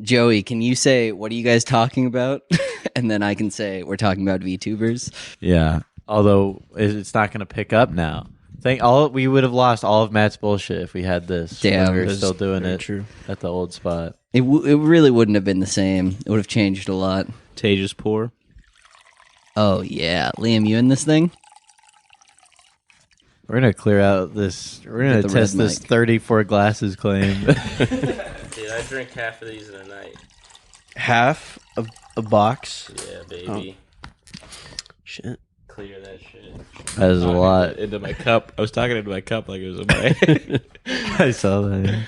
Joey, can you say, what are you guys talking about? And then I can say, we're talking about VTubers. Yeah. Although it's not going to pick up now. We would have lost all of Matt's bullshit if we had this. Damn. We were still doing it True. at the old spot. It really wouldn't have been the same. It would have changed a lot. Tage's pour. Oh, yeah. Liam, you in this thing? We're going to clear out this. We're going to test this 34 glasses claim. Dude, I drink half of these in a night. Half of a box. Yeah, baby. Shit. Clear that shit. That is a lot. Into my cup. I was talking into my cup like it was a my. I saw that.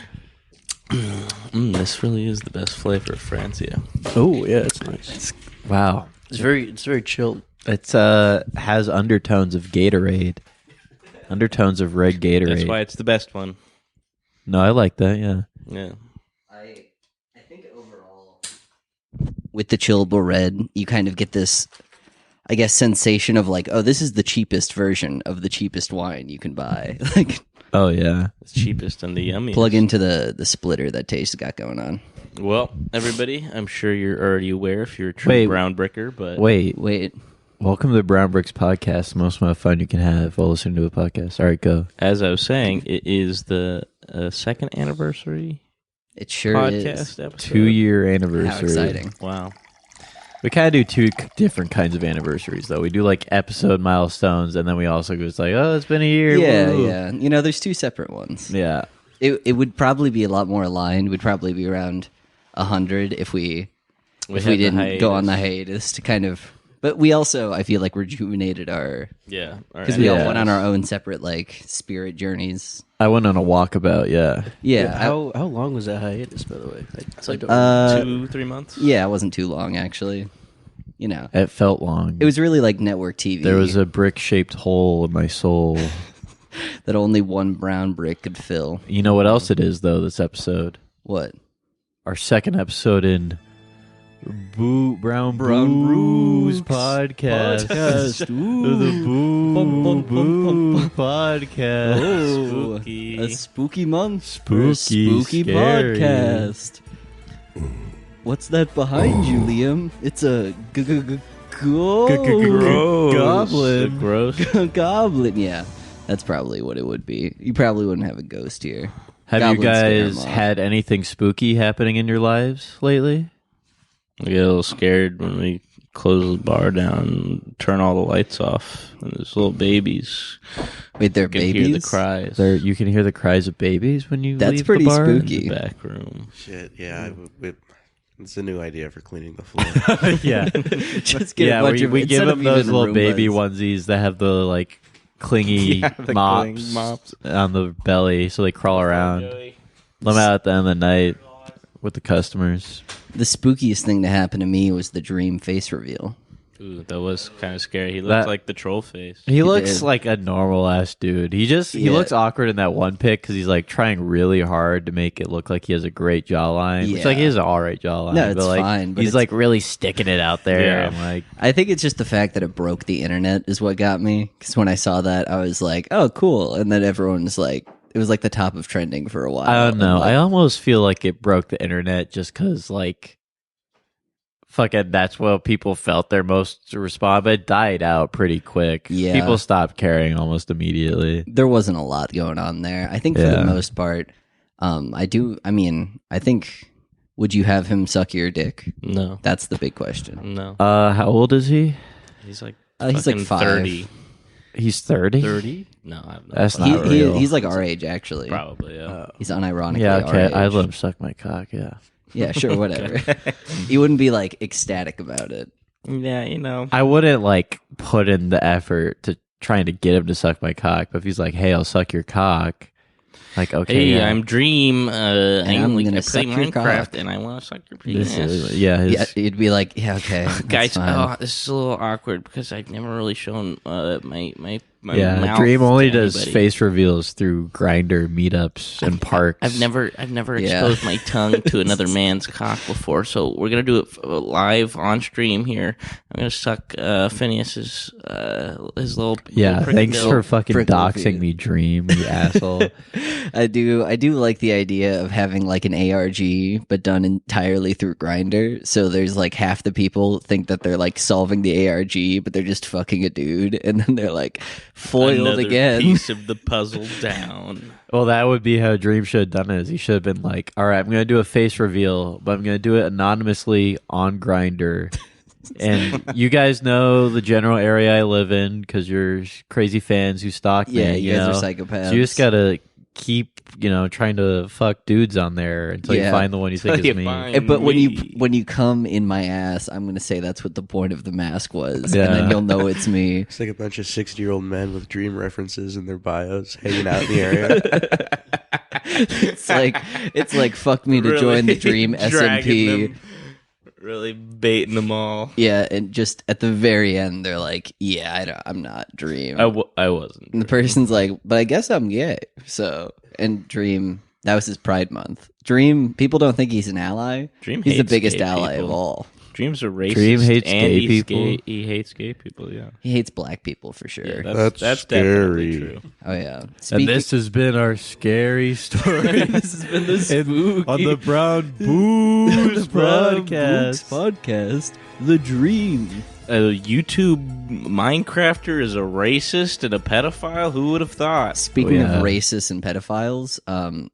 This really is the best flavor of Francia. Oh yeah, it's nice. Wow. It's very chilled. It's has undertones of Gatorade. Undertones of red Gatorade. That's why it's the best one. No, I like that, yeah. Yeah. I think overall, with the chillable red, you kind of get this, I guess, sensation of like, oh, this is the cheapest version of the cheapest wine you can buy. Like, oh, yeah. It's cheapest and the yummiest. plug into the splitter that Taste got going on. Well, everybody, I'm sure you're already aware if you're a true brown bricker, but... Wait. Welcome to the Brown Bricks podcast. The most amount of fun you can have while listening to a podcast. All right, go. As I was saying, it is the second anniversary It sure podcast is. episode. 2-year anniversary. How exciting. Wow. We kind of do two different kinds of anniversaries, though. We do like episode milestones, and then we also go, it's like, oh, it's been a year. Yeah, Woo. yeah. You know, there's two separate ones. Yeah. It would probably be a lot more aligned. We'd probably be around 100 if we didn't go on the hiatus to kind of... But we also, I feel like, rejuvenated our... Yeah. Because we all went on our own separate, like, spirit journeys. I went on a walkabout, yeah. Yeah. How long was that hiatus, by the way? I don't 2-3 months? Yeah, it wasn't too long, actually. You know. It felt long. It was really like network TV. There was a brick-shaped hole in my soul. that only one brown brick could fill. You know what else it is, though, this episode? What? Our second episode in Brown Brews podcast. The Boo Podcast. Oh, Spooky. a spooky month. Spooky, scary. Podcast. What's that behind you, Liam? It's a goblin. Gross. Goblin, yeah. That's probably what it would be. You probably wouldn't have a ghost here. Have Goblins you scare 'em guys off. had anything spooky happening in your lives lately? I get a little scared when we close the bar down and turn all the lights off. And there's little babies. Wait, they're You can babies? hear the cries. You can hear the cries of babies when you That's leave pretty the bar? spooky. In the back room. Shit, yeah. It's a new idea for cleaning the floor. Yeah. Just get a bunch of... we give instead of them those even little baby Roombas. onesies that have the like clingy The mops, cling mops. on the belly so they crawl around. Let them out at the end of the night with the customers. The spookiest thing to happen to me was the dream face reveal. Ooh, that was kind of scary. He looked That- like the troll face. He looks did. like a normal ass dude. He Yeah. looks awkward in that one pic because he's like trying really hard to make it look like he has a great jawline. Which Yeah. like he has an alright jawline. No, it's but, like, fine, but he's it's- like really sticking it out there. Yeah. I'm like, I think it's just the fact that it broke the internet is what got me. Because when I saw that, I was like, oh, cool. And then everyone was like, it was like the top of trending for a while. I don't know. And, like, I almost feel like it broke the internet just because like fucking that's what people felt their most to respond, but it died out pretty quick. Yeah. People stopped caring almost immediately. there wasn't a lot going on there. I think for Yeah. the most part, I think, would you have him suck your dick? No. That's the big question. No. How old is he? He's like He's like fucking 5. 30. He's 30. 30? No, I have no That's fucking- not real. He's like our age, actually. Probably, yeah. He's unironically Yeah, our okay. age. I'd let him suck my cock, yeah. Yeah, sure, whatever. You wouldn't be like ecstatic about it. Yeah, you know. I wouldn't like put in the effort to trying to get him to suck my cock, but if he's like, hey, I'll suck your cock, like, okay. Hey, yeah. I'm Dream. I'm like, gonna I suck play your Minecraft cock. and I want to suck your This penis. is- yeah, his, Yeah, you'd be like, yeah, okay, that's Guys, fine. this is a little awkward because I've never really shown my my Yeah, mouth. Dream only to does anybody. face reveals through Grinder meetups and parks. I've never Yeah. exposed my tongue to another man's cock before, so we're gonna do it live on stream here. I'm gonna suck Phineas's his little Yeah, little thanks prickle. for fucking prickle doxing feet. me, Dream, you asshole. I do like the idea of having like an ARG but done entirely through Grinder. So there's like half the people think that they're like solving the ARG, but they're just fucking a dude, and then they're like foiled Another again. piece of the puzzle down. Well, that would be how Dream should have done it. Is he should have been like, all right, I'm going to do a face reveal, but I'm going to do it anonymously on Grinder. And you guys know the general area I live in because you're crazy fans who stalk me. Yeah, you guys know? are psychopaths. So you just got to keep, trying to fuck dudes on there until you Yeah. find the one you think Until is you me. find- But when me. you come in my ass, I'm gonna say that's what the point of the mask was, Yeah. and then you'll know it's me. It's like a bunch of 60-year-old men with Dream references in their bios hanging out in the area. it's like fuck me to join the Dream dragging SMP. them, really baiting them all. Yeah, and just at the very end, they're like, "Yeah, I'm not Dream." I wasn't. And the person's like, "But I guess I'm gay." So, and Dream, that was his Pride Month. Dream, people don't think he's an ally. Dream He's the hates biggest gay ally people. of all. Dream's a racist. Dream hates and gay he's people. Gay. He hates gay people. Yeah, He hates black people for sure. yeah That's that's definitely scary. true. Oh yeah. And Speaking- this has been our scary story. this has been the spooky on the Brown Booze podcast. podcast. The Dream. A YouTube Minecrafter is a racist and a pedophile. Who would have thought? Speaking yeah. of racists and pedophiles,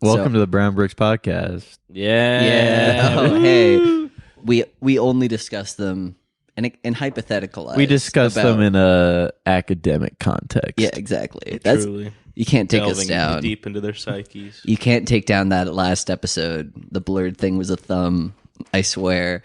Welcome to the Brown Bricks podcast. Yeah. Oh, hey, we only discuss them and hypothetical. We discuss them in a academic context. Yeah, exactly. That's Truly you can't take us delving down. deep into their psyches. You can't take down that last episode. The blurred thing was a thumb. I swear.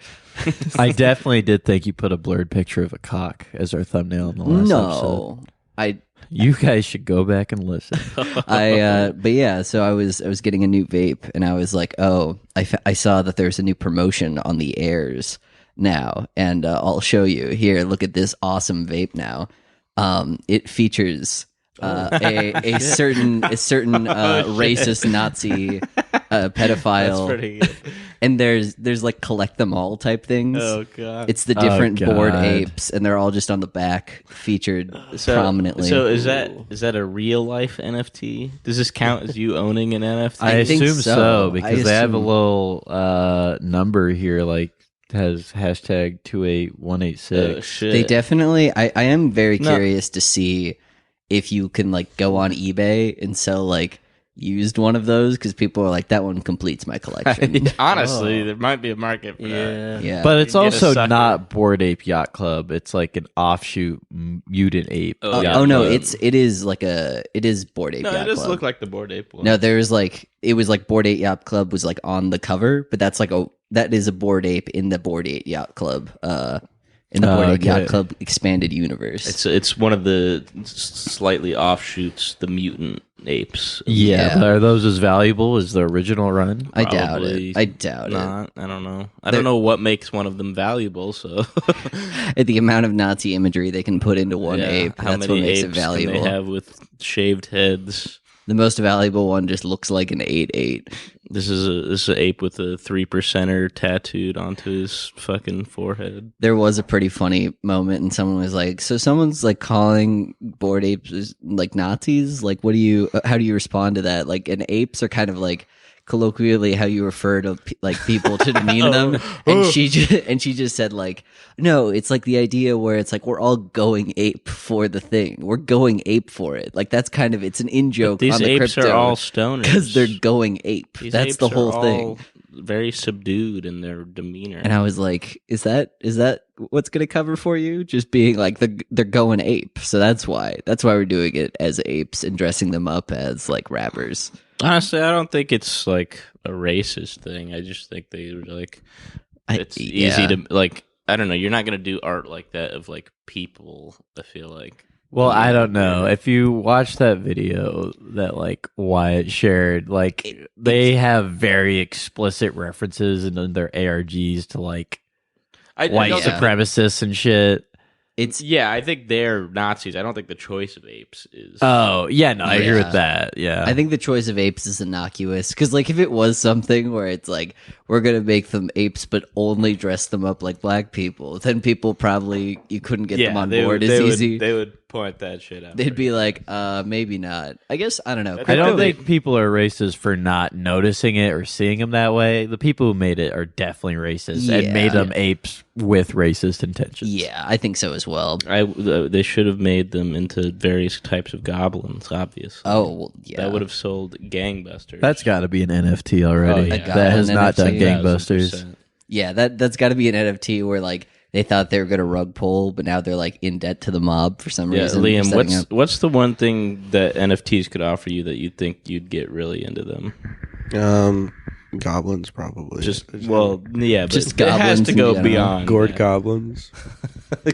I definitely did think you put a blurred picture of a cock as our thumbnail in the last episode. No, You guys should go back and listen. but yeah. So I was getting a new vape, and I was like, oh, I saw that there's a new promotion on the Airs now, and I'll show you here. Look at this awesome vape now. It features a certain racist Nazi pedophile. That's pretty good. And there's like collect them all type things. Oh god. It's the different board God. apes, and they're all just on the back featured prominently. So is that a real life NFT? Does this count as you owning an NFT? I think assume so. so because I they have a assume- little number here, like has hashtag 28186. Shit. they definitely. I am very No. curious to see if you can like go on eBay and sell like used one of those because people are like that one completes my collection. Honestly, there might be a market for that. Yeah, But it's You get a also sucker. not Bored Ape Yacht Club. It's like an offshoot mutant ape. Oh, yacht oh no, club. it is Bored Ape No, Yacht it does Club. look like the Bored Ape one. No, there was like it was like Bored Ape Yacht Club was like on the cover, but that is a Bored Ape in the Bored Ape Yacht Club. In the Bored Ape okay. Yacht Club expanded universe. It's one of the slightly offshoots, the mutant apes. Yeah, Yeah. but are those as valuable as the original run? I doubt Probably it. I doubt Not. I don't know. I They're- don't know what makes one of them valuable. So it. The amount of Nazi imagery they can put into one Yeah, ape, how that's many what makes apes it valuable. Can they have with shaved heads? The most valuable one just looks like an 8-8. This is an ape with a 3%er tattooed onto his fucking forehead. There was a pretty funny moment, and someone was like, "So someone's like calling Bored Apes like Nazis? Like, how do you respond to that? Like, and apes are kind of like colloquially how you refer to like people to demean them." And she just said like, "No, it's like the idea where it's like we're all going ape for the thing. We're going ape for it. Like that's kind of it's an in joke These on the apes crypto are all stoners because they're going ape. These That's apes the are whole thing." all very subdued in their demeanor. And I was like, "Is that what's going to cover for you? Just being like they're going ape." So that's why we're doing it as apes and dressing them up as like rappers. Honestly, I don't think it's like a racist thing. I just think they were like it's easy to like. I don't know. You're not gonna do art like that of like people. I feel like. Well, I don't know. If you watch that video that like Wyatt shared, like they have very explicit references in their ARGs to like white know Yeah. supremacists and shit. Yeah, I think they're Nazis. I don't think the choice of apes is. Oh, yeah, no, I agree Yeah. with that. Yeah. I think the choice of apes is innocuous because, like, if it was something where it's like we're gonna make them apes but only dress them up like black people, then people probably you couldn't get them on board as easy. They would point that shit out. They'd be like, maybe not. I guess I don't know. I don't think people are racist for not noticing it or seeing them that way. The people who made it are definitely racist and made them apes with racist intentions. Yeah, I think so as well. They should have made them into various types of goblins. Obviously. Oh, well, yeah. That would have sold gangbusters. That's got to be an NFT already. Oh, yeah. That has An not done NFT. gangbusters. 1000%. Yeah, that's got to be an NFT where like they thought they were gonna rug pull, but now they're like in debt to the mob for some Yeah, reason. Liam, for setting up. what's the one thing that NFTs could offer you that you think you'd get really into them? Goblins probably. But Just it has goblins to in go general. beyond gourd that. goblins.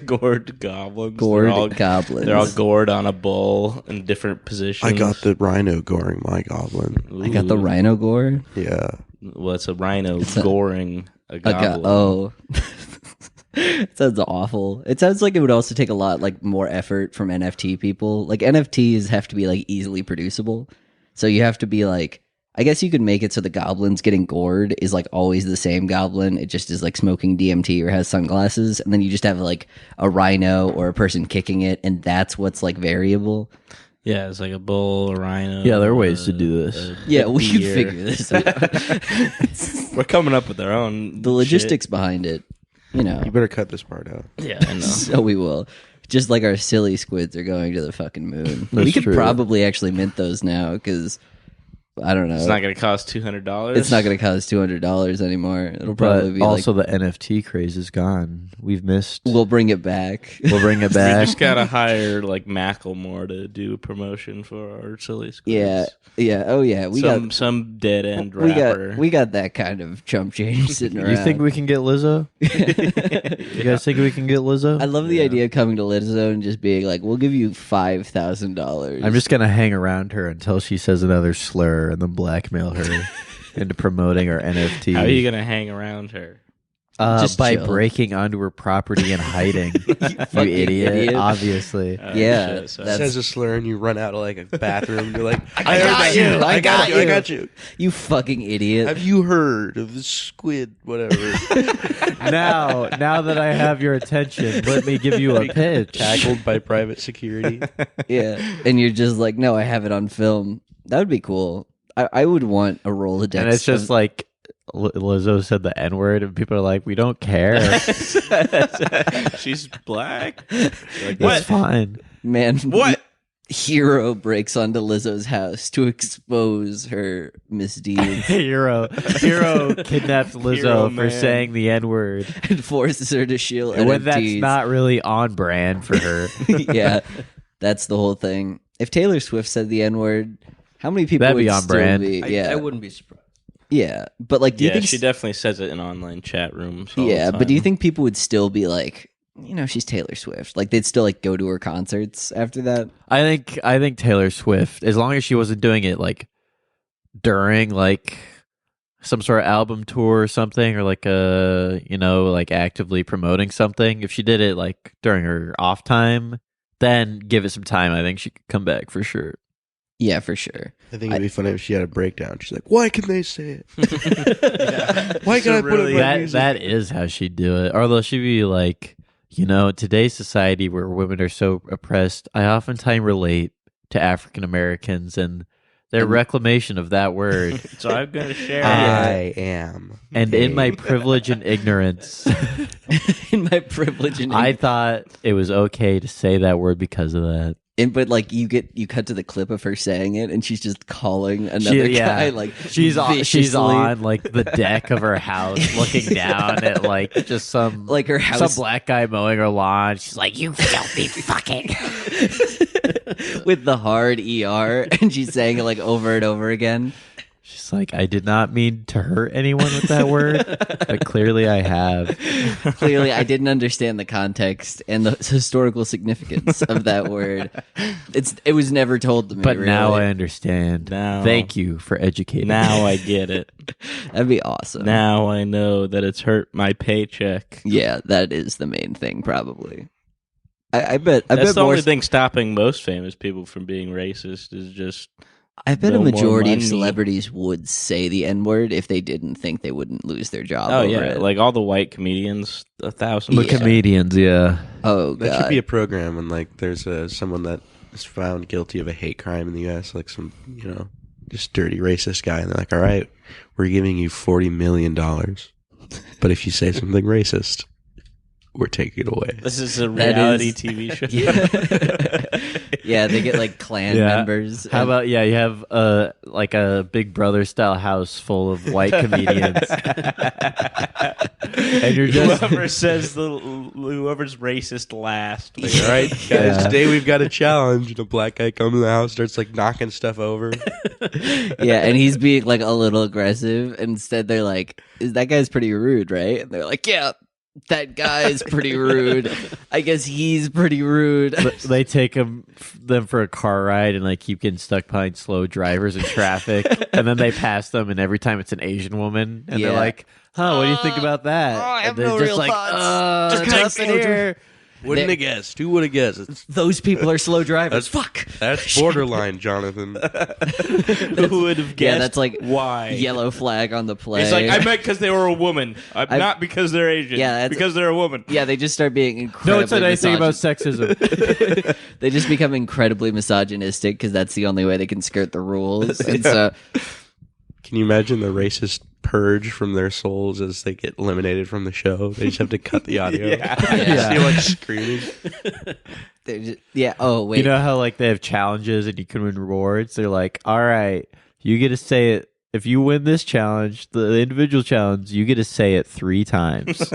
Gourd goblins. Gourd goblins. They're all gourd on a bull in different positions. I got the rhino goring my goblin. I got the Ooh. rhino gore. Yeah. Well, it's a rhino goring a goblin. Oh. It sounds awful. It sounds like it would also take a lot like more effort from NFT people. Like NFTs have to be like easily producible. So you have to be like I guess you could make it so the goblins getting gored is like always the same goblin. It just is like smoking DMT or has sunglasses, and then you just have like a rhino or a person kicking it, and that's what's like variable. Yeah, it's like a bull, a rhino. Yeah, there are ways to do this. Yeah, we could deer. figure this out. We're coming up with our own The logistics behind it, you know. You better cut this part out. shit. Yeah, I know. So we will. Just like our silly squids are going to the fucking moon. That's we could true. probably actually mint those now because I don't know. It's not going to cost $200. It's not going to cost $200 anymore. It'll probably But be also like the NFT craze is gone. We've missed. we'll bring it back. We'll bring it We back. just got to hire like Macklemore to do promotion for our silly squids. Yeah, yeah. Oh yeah, we some dead end got rapper. we got that kind of chump change sitting around. You think we can get Lizzo? You guys think we can get Lizzo? I love the idea of coming to Lizzo and just being like, "We'll give you $5,000." I'm just gonna hang around her until she says another slur and then blackmail her into promoting our NFT. How are you going to hang around her? Just by chill. breaking onto her property and hiding. you fucking idiot. idiot. Obviously. Yeah, shit, so- that's- Says a slur and you run out of like a bathroom. You're like, I got you. I got you. I got you. you fucking idiot. Have you heard of the squid? Whatever. now that I have your attention, let me give you a pitch. Tackled by private security. Yeah, and you're just like, no, I have it on film. That would be cool. I would want a Rolodex. And it's just of- like Lizzo said the N word, and people are like, "We don't care. She's black. Like, It's fine." man. What? Hero breaks onto Lizzo's house to expose her misdeeds Hero kidnaps Lizzo Hero for man. saying the N word and forces her to shield when NFTs. that's not really on brand for her. Yeah, that's the whole thing. If Taylor Swift said the N word, how many people That'd would be on still brand. be? Yeah, I wouldn't be surprised. yeah, but like, do you Yeah, think? she definitely says it in online chat rooms. all the Yeah, but do you time. think people would still be like, you know, she's Taylor Swift? Like, they'd still like go to her concerts after that? I think Taylor Swift, as long as she wasn't doing it like during like some sort of album tour or something, or like like actively promoting something. If she did it like during her off time, then give it some time. I think she could come back for sure. Yeah, for sure. I think it'd be funny if she had a breakdown. She's like, "Why can they say it? Why can I put it in my music?" That is how she'd do it. Although she'd be like, today's society where women are so oppressed, I oftentimes relate to African Americans and their reclamation of that word. So I'm going to share. I am. And in my privilege and ignorance, In my privilege and I thought it was okay to say that word because of that. but like you cut to the clip of her saying it, and she's just calling another guy like she's viciously. on like the deck of her house looking down at like just some Like her some house black guy mowing her lawn. She's like, "You filthy fucking." with the hard ER, and she's saying it like over and over again. She's like, "I did not mean to hurt anyone with that word, but clearly I have." Clearly, I didn't understand the context and the historical significance of that word. It was never told to me. But now I really. understand. Now- Thank you for educating me. Now I get it. That'd be awesome. Now I know that it's hurt my paycheck. Yeah, that is the main thing, probably. I bet That's the more. only thing stopping most famous people from being racist is just. I bet no a majority more of money. celebrities would say the N-word if they didn't think they wouldn't lose their job. Oh over yeah, it. like all the white comedians, 1,000. The comedians, yeah. Oh That god, should be a program when like there's someone that is found guilty of a hate crime in the U.S., like some just dirty racist guy, and they're like, "All right, we're giving you $40 million, but if you say something racist, we're taking it away." This is a reality is- TV show. yeah, they get like clan members. How about you have like a Big Brother style house full of white comedians, and you're just whoever's racist last. Like, all right, guys, Yeah. today we've got a challenge. And a black guy comes in the house, starts like knocking stuff over. yeah, and he's being like a little aggressive. Instead, they're like, "That guy's pretty rude, right?" And they're like, "Yeah, that guy's pretty rude. I guess he's pretty rude." they take them for a car ride and like keep getting stuck behind slow drivers in traffic, and then they pass them, and every time it's an Asian woman, and they're Yeah. like, "Huh, what do you think about that?" I have and they're no just real like, thoughts. Just nothing here. Wouldn't They- have guessed. Who would have guessed? Those people are slow drivers. Fuck. That's borderline, Jonathan. Who would have guessed? Yeah, that's like why yellow flag on the play. It's like I meant because they were a woman. Not because they're Asian. Yeah, that's- because they're a woman. Yeah, they just start being incredibly. No one said anything about sexism. They just become incredibly misogynistic because that's the only way they can skirt the rules. And so, Can you imagine the racist purge from their souls as they get eliminated from the show? They just have to cut the audio. Yeah. See, like screaming. they're just, yeah. Oh wait. You know how like they have challenges and you can win rewards? They're like, all right, you get to say it. If you win this challenge, the individual challenge, you get to say it 3 times.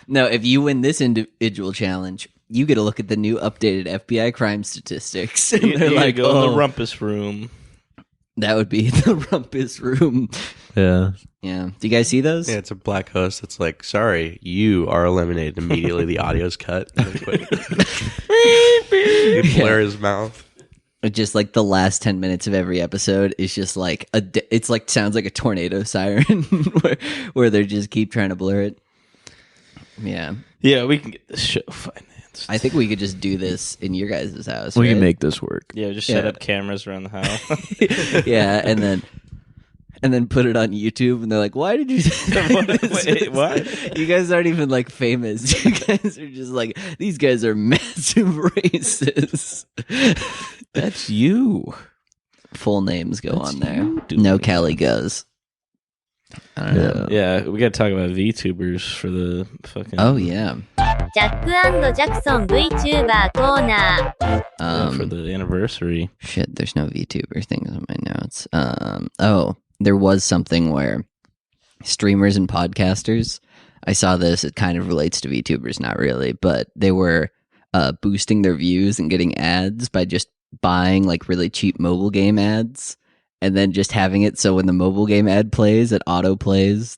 No, if you win this individual challenge, you get to look at the new updated FBI crime statistics. And You they're like, go in oh, the rumpus room. that would be the rumpus room. Yeah. Yeah. Do you guys see those? Yeah, it's a black host that's like, sorry, you are eliminated immediately. The audio's cut. You blur his mouth. Just like the last 10 minutes of every episode is just like it's like sounds like a tornado siren where they just keep trying to blur it. Yeah. Yeah, we can get this show financed. I think we could just do this in your guys' house. We can right? make this work. Yeah, just set Yeah. up cameras around the house. Yeah, and then put it on YouTube, and they're like, "Why did you?" Wait, what? You guys aren't even like famous. You guys are just like these guys are massive racists. That's you. Full names go on there. No Cali goes. I don't know. Yeah, we got to talk about Vtubers for the fucking. Oh yeah. ジャック&ジャクソン VTuber コーナー yeah, for the anniversary. Shit, there's no VTuber things on my notes. Oh, there was something where streamers and podcasters, I saw this, it kind of relates to VTubers, not really, but they were boosting their views and getting ads by just buying like really cheap mobile game ads and then just having it so when the mobile game ad plays, it auto plays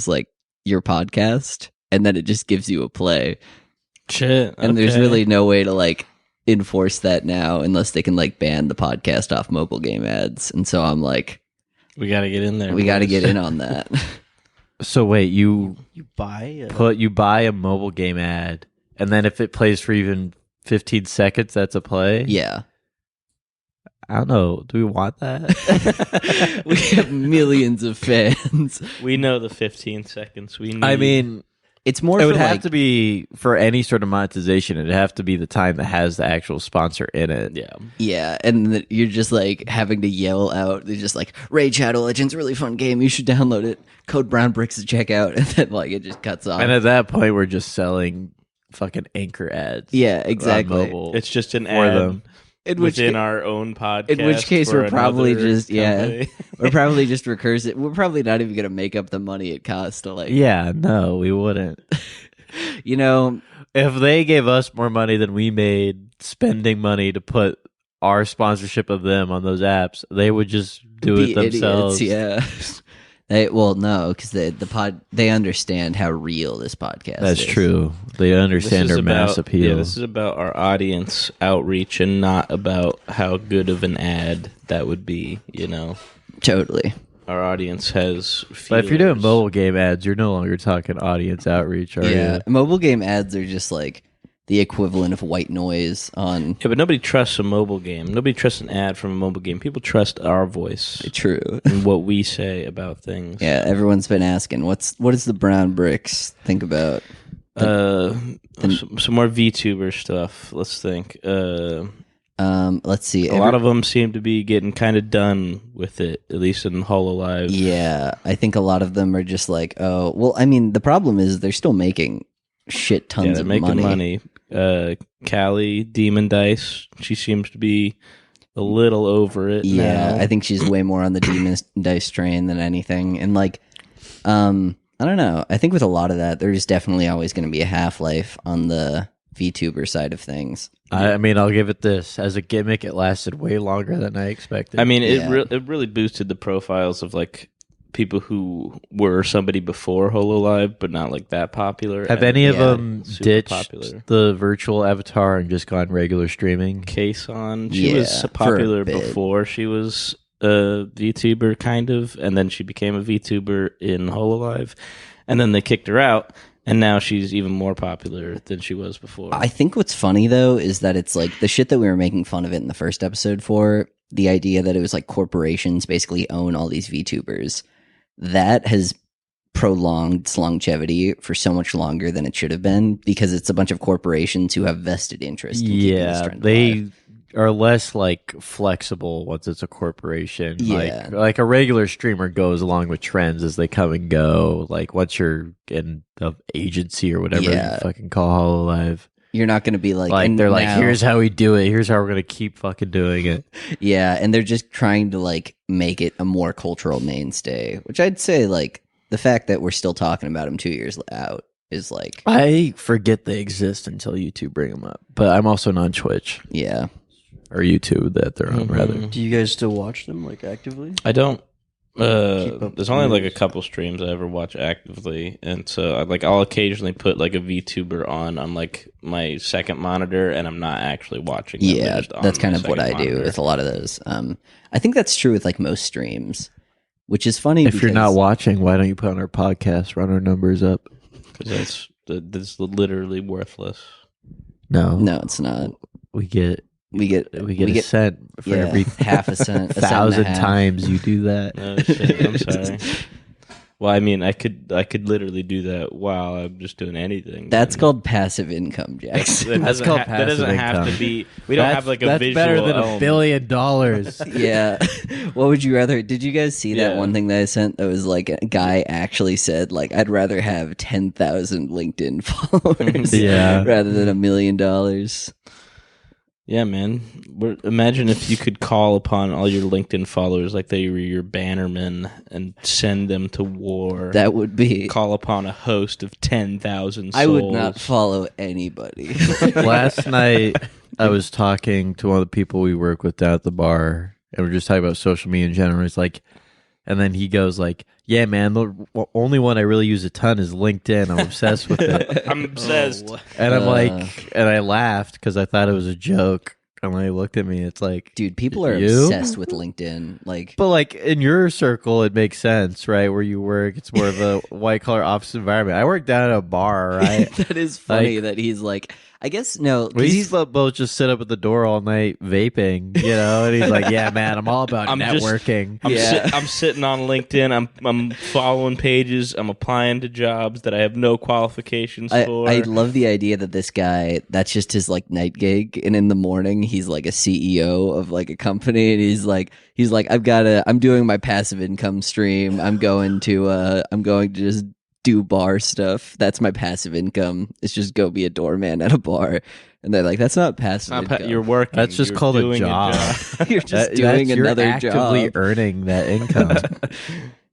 like your podcast and then it just gives you a play. Shit. And there's really no way to like enforce that now unless they can like ban the podcast off mobile game ads. And so I'm like, we got to get in there. we got to boys. get in on that. So wait, you buy buy a mobile game ad, and then if it plays for even 15 seconds, that's a play? Yeah. I don't know. Do we want that? We have millions of fans. We know the 15 seconds. We need. I mean, It's more it for would have like, to be for any sort of monetization. It'd have to be the time that has the actual sponsor in it. yeah. yeah, and you're just like having to yell out. They're just like, Raid Shadow Legends, really fun game. You should download it. Code Brown Bricks to check out. And then like it just cuts off. And at that point, we're just selling fucking anchor ads. Yeah, on exactly. mobile It's just an for ad them. In which within ca- our own podcast. in which case for we're probably another just company. we're probably just recursive. We're probably not even gonna make up the money it costs to like Yeah, no, we wouldn't. you know. If they gave us more money than we made spending money to put our sponsorship of them on those apps, they would just do Be it themselves. Idiots, yeah. No, because they understand how real this podcast That's is. true. They understand This our is mass about- appeal. Yeah, this is about our audience outreach and not about how good of an ad that would be, you know. Totally. our audience has. But if you're doing feelers. mobile game ads, you're no longer talking audience outreach, are Yeah, you? mobile game ads are just like the equivalent of white noise on. Yeah, but nobody trusts a mobile game. Nobody trusts an ad from a mobile game. People trust our voice True. and what we say about things. Yeah, everyone's been asking, what does the brown bricks think about? Some more VTuber stuff. Let's think. Let's see. A lot of them seem to be getting kind of done with it, at least in HoloLive. Yeah, I think a lot of them are just like, oh, well, I mean, the problem is they're still making shit Yeah, tons they're of making money. Callie, Demon Dice, she seems to be a little over it Yeah, now. I think she's way more on the Demon Dice train than anything. And like, I don't know. I think with a lot of that, there's definitely always going to be a half-life on the VTuber side of things. I mean, I'll give it this. As a gimmick, it lasted way longer than I expected. I mean, Yeah. it really boosted the profiles of like people who were somebody before HoloLive, but not like that popular. have and any of yeah, them super ditched popular. the virtual avatar and just gone regular streaming? Case on? She Yeah, was for a popular bit. before she was a VTuber, kind of, and then she became a VTuber in HoloLive, and then they kicked her out. And now she's even more popular than she was before. I think what's funny though is that it's like the shit that we were making fun of it in the first episode for, the idea that it was like corporations basically own all these VTubers. That has prolonged its longevity for so much longer than it should have been because it's a bunch of corporations who have vested interest in keeping this Yeah, trend they alive. are less like flexible once it's a corporation. Yeah. Like a regular streamer goes along with trends as they come and go. Like once you're in the agency or whatever Yeah. you fucking call HoloLive. You're not going to be like, and they're like, now- here's how we do it. Here's how we're gonna keep fucking doing it. Yeah, and they're just trying to like make it a more cultural mainstay, which I'd say like the fact that we're still talking about them 2 years out is like, I forget they exist until YouTube bring them up. But I'm also on Twitch yeah. or YouTube that they're on rather. Mhm. Do you guys still watch them like actively? I don't. Keep up There's the only like a news. couple streams I ever watch actively, and so I'll occasionally put like a VTuber on like my second monitor, and I'm not actually watching. Them. They're Yeah, just on that's my kind of what I second do monitor. with a lot of those. I think that's true with like most streams, which is funny. If you're not because- watching, why don't you put on our podcast, run our numbers up? 'Cause that's literally worthless. No. no, it's not. We get We get a cent for yeah, every half a cent, a cent and a 1,000 half. times you do that. Oh shit! I'm sorry. Well, I mean, I could literally do that while I'm just doing anything. That's And called passive income, Jackson. that That's doesn't called that doesn't passive have to income. be. We don't have like a that's visual. better than element. $1 billion. Yeah. What would you rather? Did you guys see that Yeah. one thing that I sent that was like a guy actually said like I'd rather have 10,000 LinkedIn followers Yeah. rather than $1 million. Yeah, man. Imagine if you could call upon all your LinkedIn followers like they were your bannermen and send them to war. That would be Call upon a host of 10,000 souls. I would not follow anybody. Last night, I was talking to one of the people we work with down at the bar, and we're just talking about social media in general. It's like, and then he goes like, "Yeah, man, the only one I really use a ton is LinkedIn. I'm obsessed with it." I'm obsessed. And I'm Uh. like, and I laughed because I thought it was a joke. And when he looked at me, it's like, Dude, people are You? obsessed with LinkedIn. Like but like in your circle, it makes sense, right? Where you work, it's more of a white collar office environment. I work down at a bar, right? that is funny that he's like I guess no 'cause We he's both just sit up at the door all night vaping, you know. And he's like, "Yeah, man, I'm all about I'm just- networking." I'm sitting on LinkedIn. I'm following pages. I'm applying to jobs that I have no qualifications for. I love the idea that this guy, that's just his like night gig, and in the morning he's like a CEO of like a company, and he's like I'm doing my passive income stream. I'm going to just do bar stuff. That's my passive income. It's just go be a doorman at a bar. And they're like, that's not passive income. You're working. That's just You're called a doing job. You're just That's- doing you're another actively job. earning that income.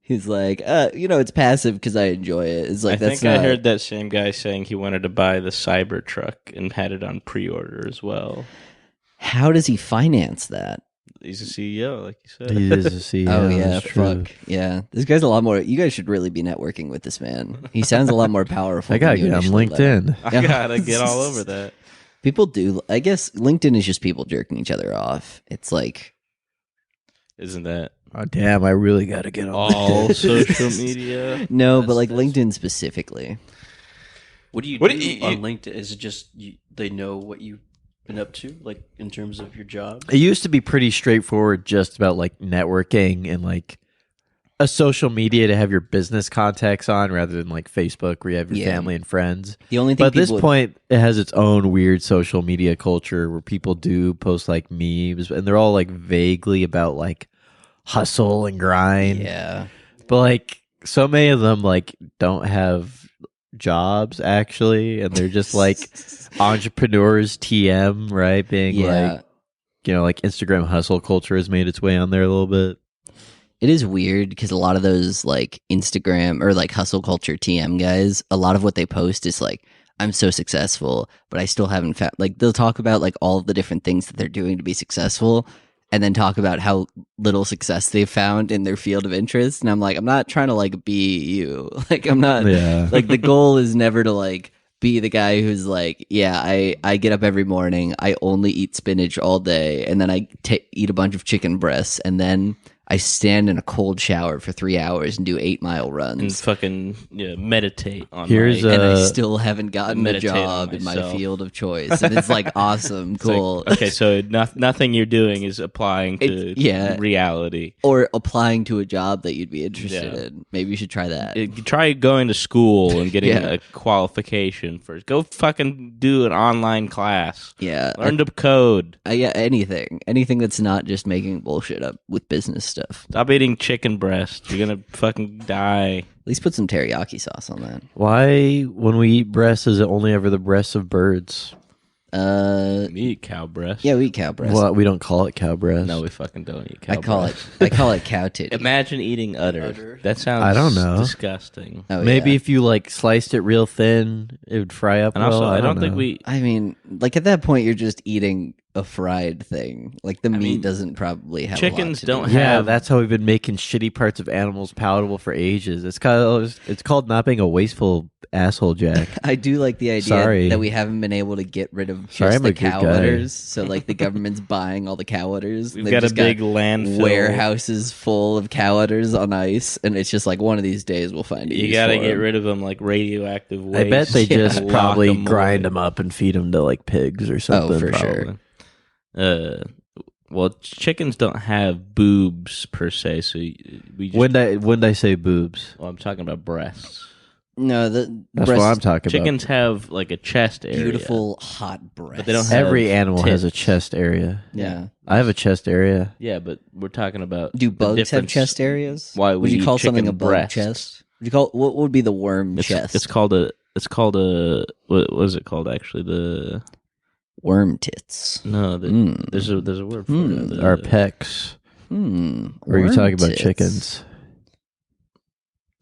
He's like, it's passive because I enjoy it. It's like I that's think not. I heard that same guy saying he wanted to buy the Cybertruck and had it on pre-order as well. How does he finance that? He's a CEO, like you said. He is a CEO. Oh yeah, that's true. fuck yeah. This guy's a lot more. You guys should really be networking with this man. He sounds a lot more powerful. I gotta than you get on initially let him. LinkedIn. I gotta get all over that. People do. I guess LinkedIn is just people jerking each other off. It's like, Isn't that? Oh, damn, I really got to get on All social media. No, but like That's- LinkedIn specifically. What do you What do do you- on LinkedIn? Is it just they know what you've been up to, like in terms of your job? It used to be pretty straightforward, just about like networking and like a social media to have your business contacts on, rather than like Facebook where you have your Yeah. family and friends. The only thing But at this people point, it has its own weird social media culture where people do post like memes, and they're all like vaguely about like hustle and grind. yeah. But like so many of them like don't have jobs actually, and they're just like entrepreneurs TM, right? Being Yeah. like, like Instagram hustle culture has made its way on there a little bit. It is weird because a lot of those like Instagram or like hustle culture TM guys, a lot of what they post is like, I'm so successful, but I still haven't found, like, they'll talk about like all of the different things that they're doing to be successful and then talk about how little success they've found in their field of interest. And I'm like, I'm not trying to like be you. Like, I'm not, Yeah. like, the goal is never to like be the guy who's like, yeah, I get up every morning, I only eat spinach all day, and then I eat a bunch of chicken breasts, and then I stand in a cold shower for 3 hours and do 8-mile runs. And fucking meditate on Here's my, And I Uh, still haven't gotten a meditate on job in my myself. field of choice. And it's like awesome, It's like, cool. okay, so nothing you're doing is applying to yeah. reality. Or applying to a job that you'd be interested Yeah. in. Maybe you should try that. Try going to school and getting Yeah. a qualification first. Go fucking do an online class. Yeah. Learn to code. Yeah, anything that's not just making bullshit up with business stuff. Stop eating chicken breast. You're gonna fucking die. At least put some teriyaki sauce on that. Why, when we eat breasts, is it only ever the breasts of birds? We eat cow breast. Yeah, we eat cow breast. Well, we don't call it cow breast. No, we fucking don't eat cow I call breast. it cow titty. Imagine eating udder. Udder. That sounds I don't know. disgusting. Oh, Maybe yeah. if you like sliced it real thin, it would fry up. And well. also, I don't think know. we. I mean, like at that point, you're just eating a fried thing. Like the meat mean, doesn't probably have. chickens a lot to don't do. Yeah, have- that's how we've been making shitty parts of animals palatable for ages. It's called not being a wasteful asshole, Jack. I do like the idea Sorry. that we haven't been able to get rid of Sorry, just I'm the a good cow guy. udders. So like the government's buying all the cow udders. We've They've got a just big landfill. warehouses full of cow udders on ice, and it's just like one of these days we'll find a You use got to for get 'em. rid of them like radioactive waste. I bet they just Lock probably 'em grind away. them up and feed them to like pigs or something. for sure. Well, chickens don't have boobs per se, so we just. When I say boobs, well, I'm talking about breasts. No, the that's breast, what I'm talking Chickens have like a chest area. beautiful hot breast. But they don't about. have Every animal has a tits. chest area. Yeah. I have a chest area. Yeah, but we're talking about. Do the bugs have difference- chest areas? Why would we you call eat something chicken a bug breasts. chest? Would you call what would be the worm chest? It's called a. It's called a. What was it called actually? The worm tits. no. The, Mm. There's a word for Hmm. it. The- Our pecs. Or are you Worm talking about tits. chickens?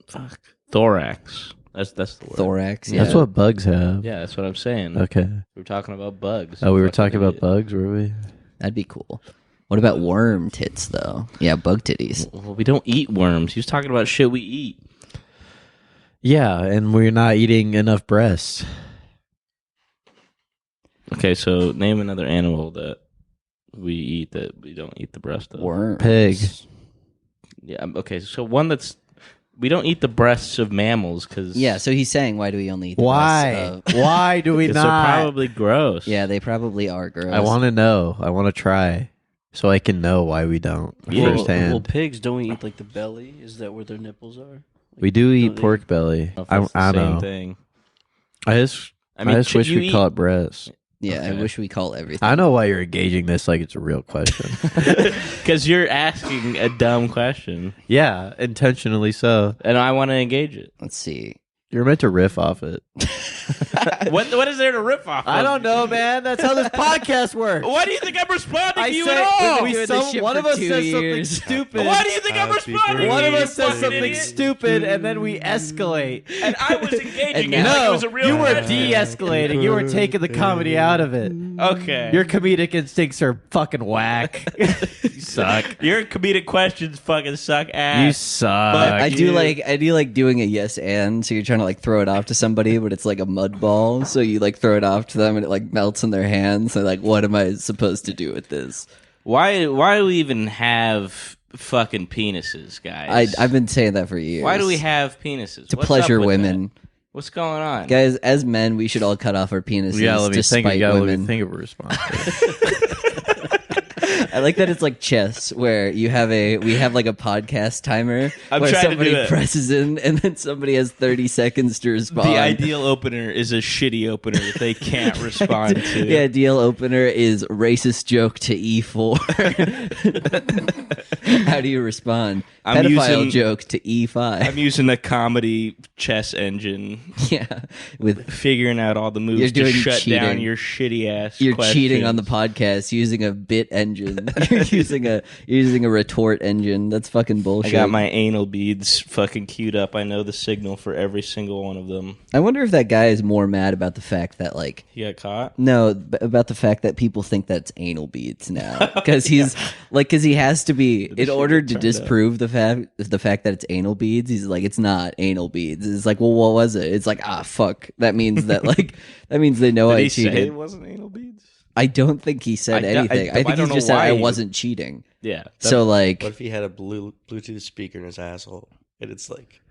Fuck. Thorax. That's the word. Thorax. Yeah. That's what bugs have. Yeah, that's what I'm saying. Okay. We're talking about bugs. Oh, we were Fucking talking about idiot. bugs, were we? That'd be cool. What about worm tits though? Yeah, bug titties. Well, we don't eat worms. He was talking about shit we eat. Yeah, and we're not eating enough breasts. Okay, so name another animal that we eat that we don't eat the breast of. Worms. Pig. Yeah. Okay. So one that's we don't eat the breasts of mammals because Yeah, so he's saying why do we only eat the Why? breasts of- Why do we they're not? probably gross. Yeah, they probably are gross. I want to know. I want to try, so I can know why we don't Yeah. firsthand. Well, pigs don't eat like the belly. Is that where their nipples are? we do eat Don't they- pork belly. If I that's the don't same know. thing. I just I mean, wish you we call it breasts. Yeah, Okay. I wish we call everything. I know why you're engaging this like it's a real question. because you're asking a dumb question, Yeah, intentionally so. and I want to engage it. Let's see. You're meant to riff off it. What is there to rip off? I of? don't know, man. That's how this podcast works. Why do you think I'm responding I to you said- at all? We've been doing this shit one for of us 2 says something years. stupid. Why do you think I'm responding? One to of you, us says fucking something idiot? stupid, and then we escalate. And I was engaging And it like No, it was a real you were question. de-escalating. You were taking the comedy out of it. Okay. Your comedic instincts are fucking whack. You suck. Your comedic questions fucking suck ass. You suck. But I do like doing a yes and, so you're trying to like throw it off to somebody, but it's like a mud ball. So you like throw it off to them and it like melts in their hands. So like, what am I supposed to do with this? Why do we even have fucking penises, guys. I've been saying that for years. Why do we have penises? To What's pleasure up with women? that? What's going on, Guys, as men, we should all cut off our penises Yeah, let to me think. spite Let me women. think of a response. I like that it's like chess, where we have like a podcast timer I'm where trying to somebody do it. presses in and then somebody has 30 seconds to respond. The ideal opener is a shitty opener that they can't respond to. The ideal opener is racist joke to E4. How do you respond? I'm Pedophile using- joke to E5. I'm using a comedy chess engine, Yeah, with figuring out all the moves You're to doing shut down cheating. your shitty ass. you're cheating on the questions. podcast using a bit engine. You're using a retort engine. That's fucking I bullshit. got my anal beads fucking queued up. I know the signal for every single one of them. I wonder if that guy is more mad about the fact that like He got caught. no, about the fact that people think that's anal beads now because he's because he has to be in shit order get to turned disprove the fact that it's anal beads. He's like, it's not anal beads. It's like, well, what was it? It's like, fuck. That means that that means they know Did I he say cheated. it wasn't anal beads? I don't think he said I don't- anything. I I think don't he know just said why I he- wasn't cheating. Yeah. So like, What if he had a Bluetooth speaker in his asshole and it's like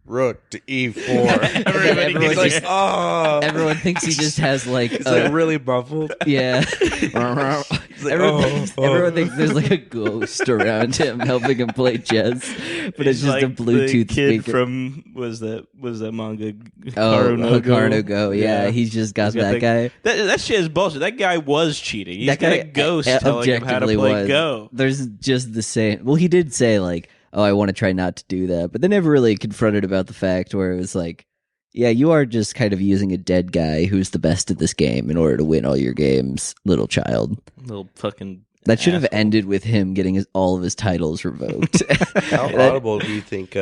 rook to E4? everyone He's like, just- oh, everyone thinks he just has like it's like really muffled. yeah. like, Everyone thinks there's like a ghost around him helping him play chess, but it's He's just like a Bluetooth the kid speaker. from was that manga Oh, Hikaru Hikaru Go. Yeah, he's just got He's got that the- guy. That shit is bullshit. That guy was cheating. He's That got guy a ghost telling him how to objectively play was. Go. There's just the same. Well, he did say like, "Oh, I want to try not to do that," but they never really confronted about the fact where it was like, "Yeah, you are just kind of using a dead guy who's the best at this game in order to win all your games, little child." Little fucking. That should have asshole. ended with him getting all of his titles revoked. How audible do you think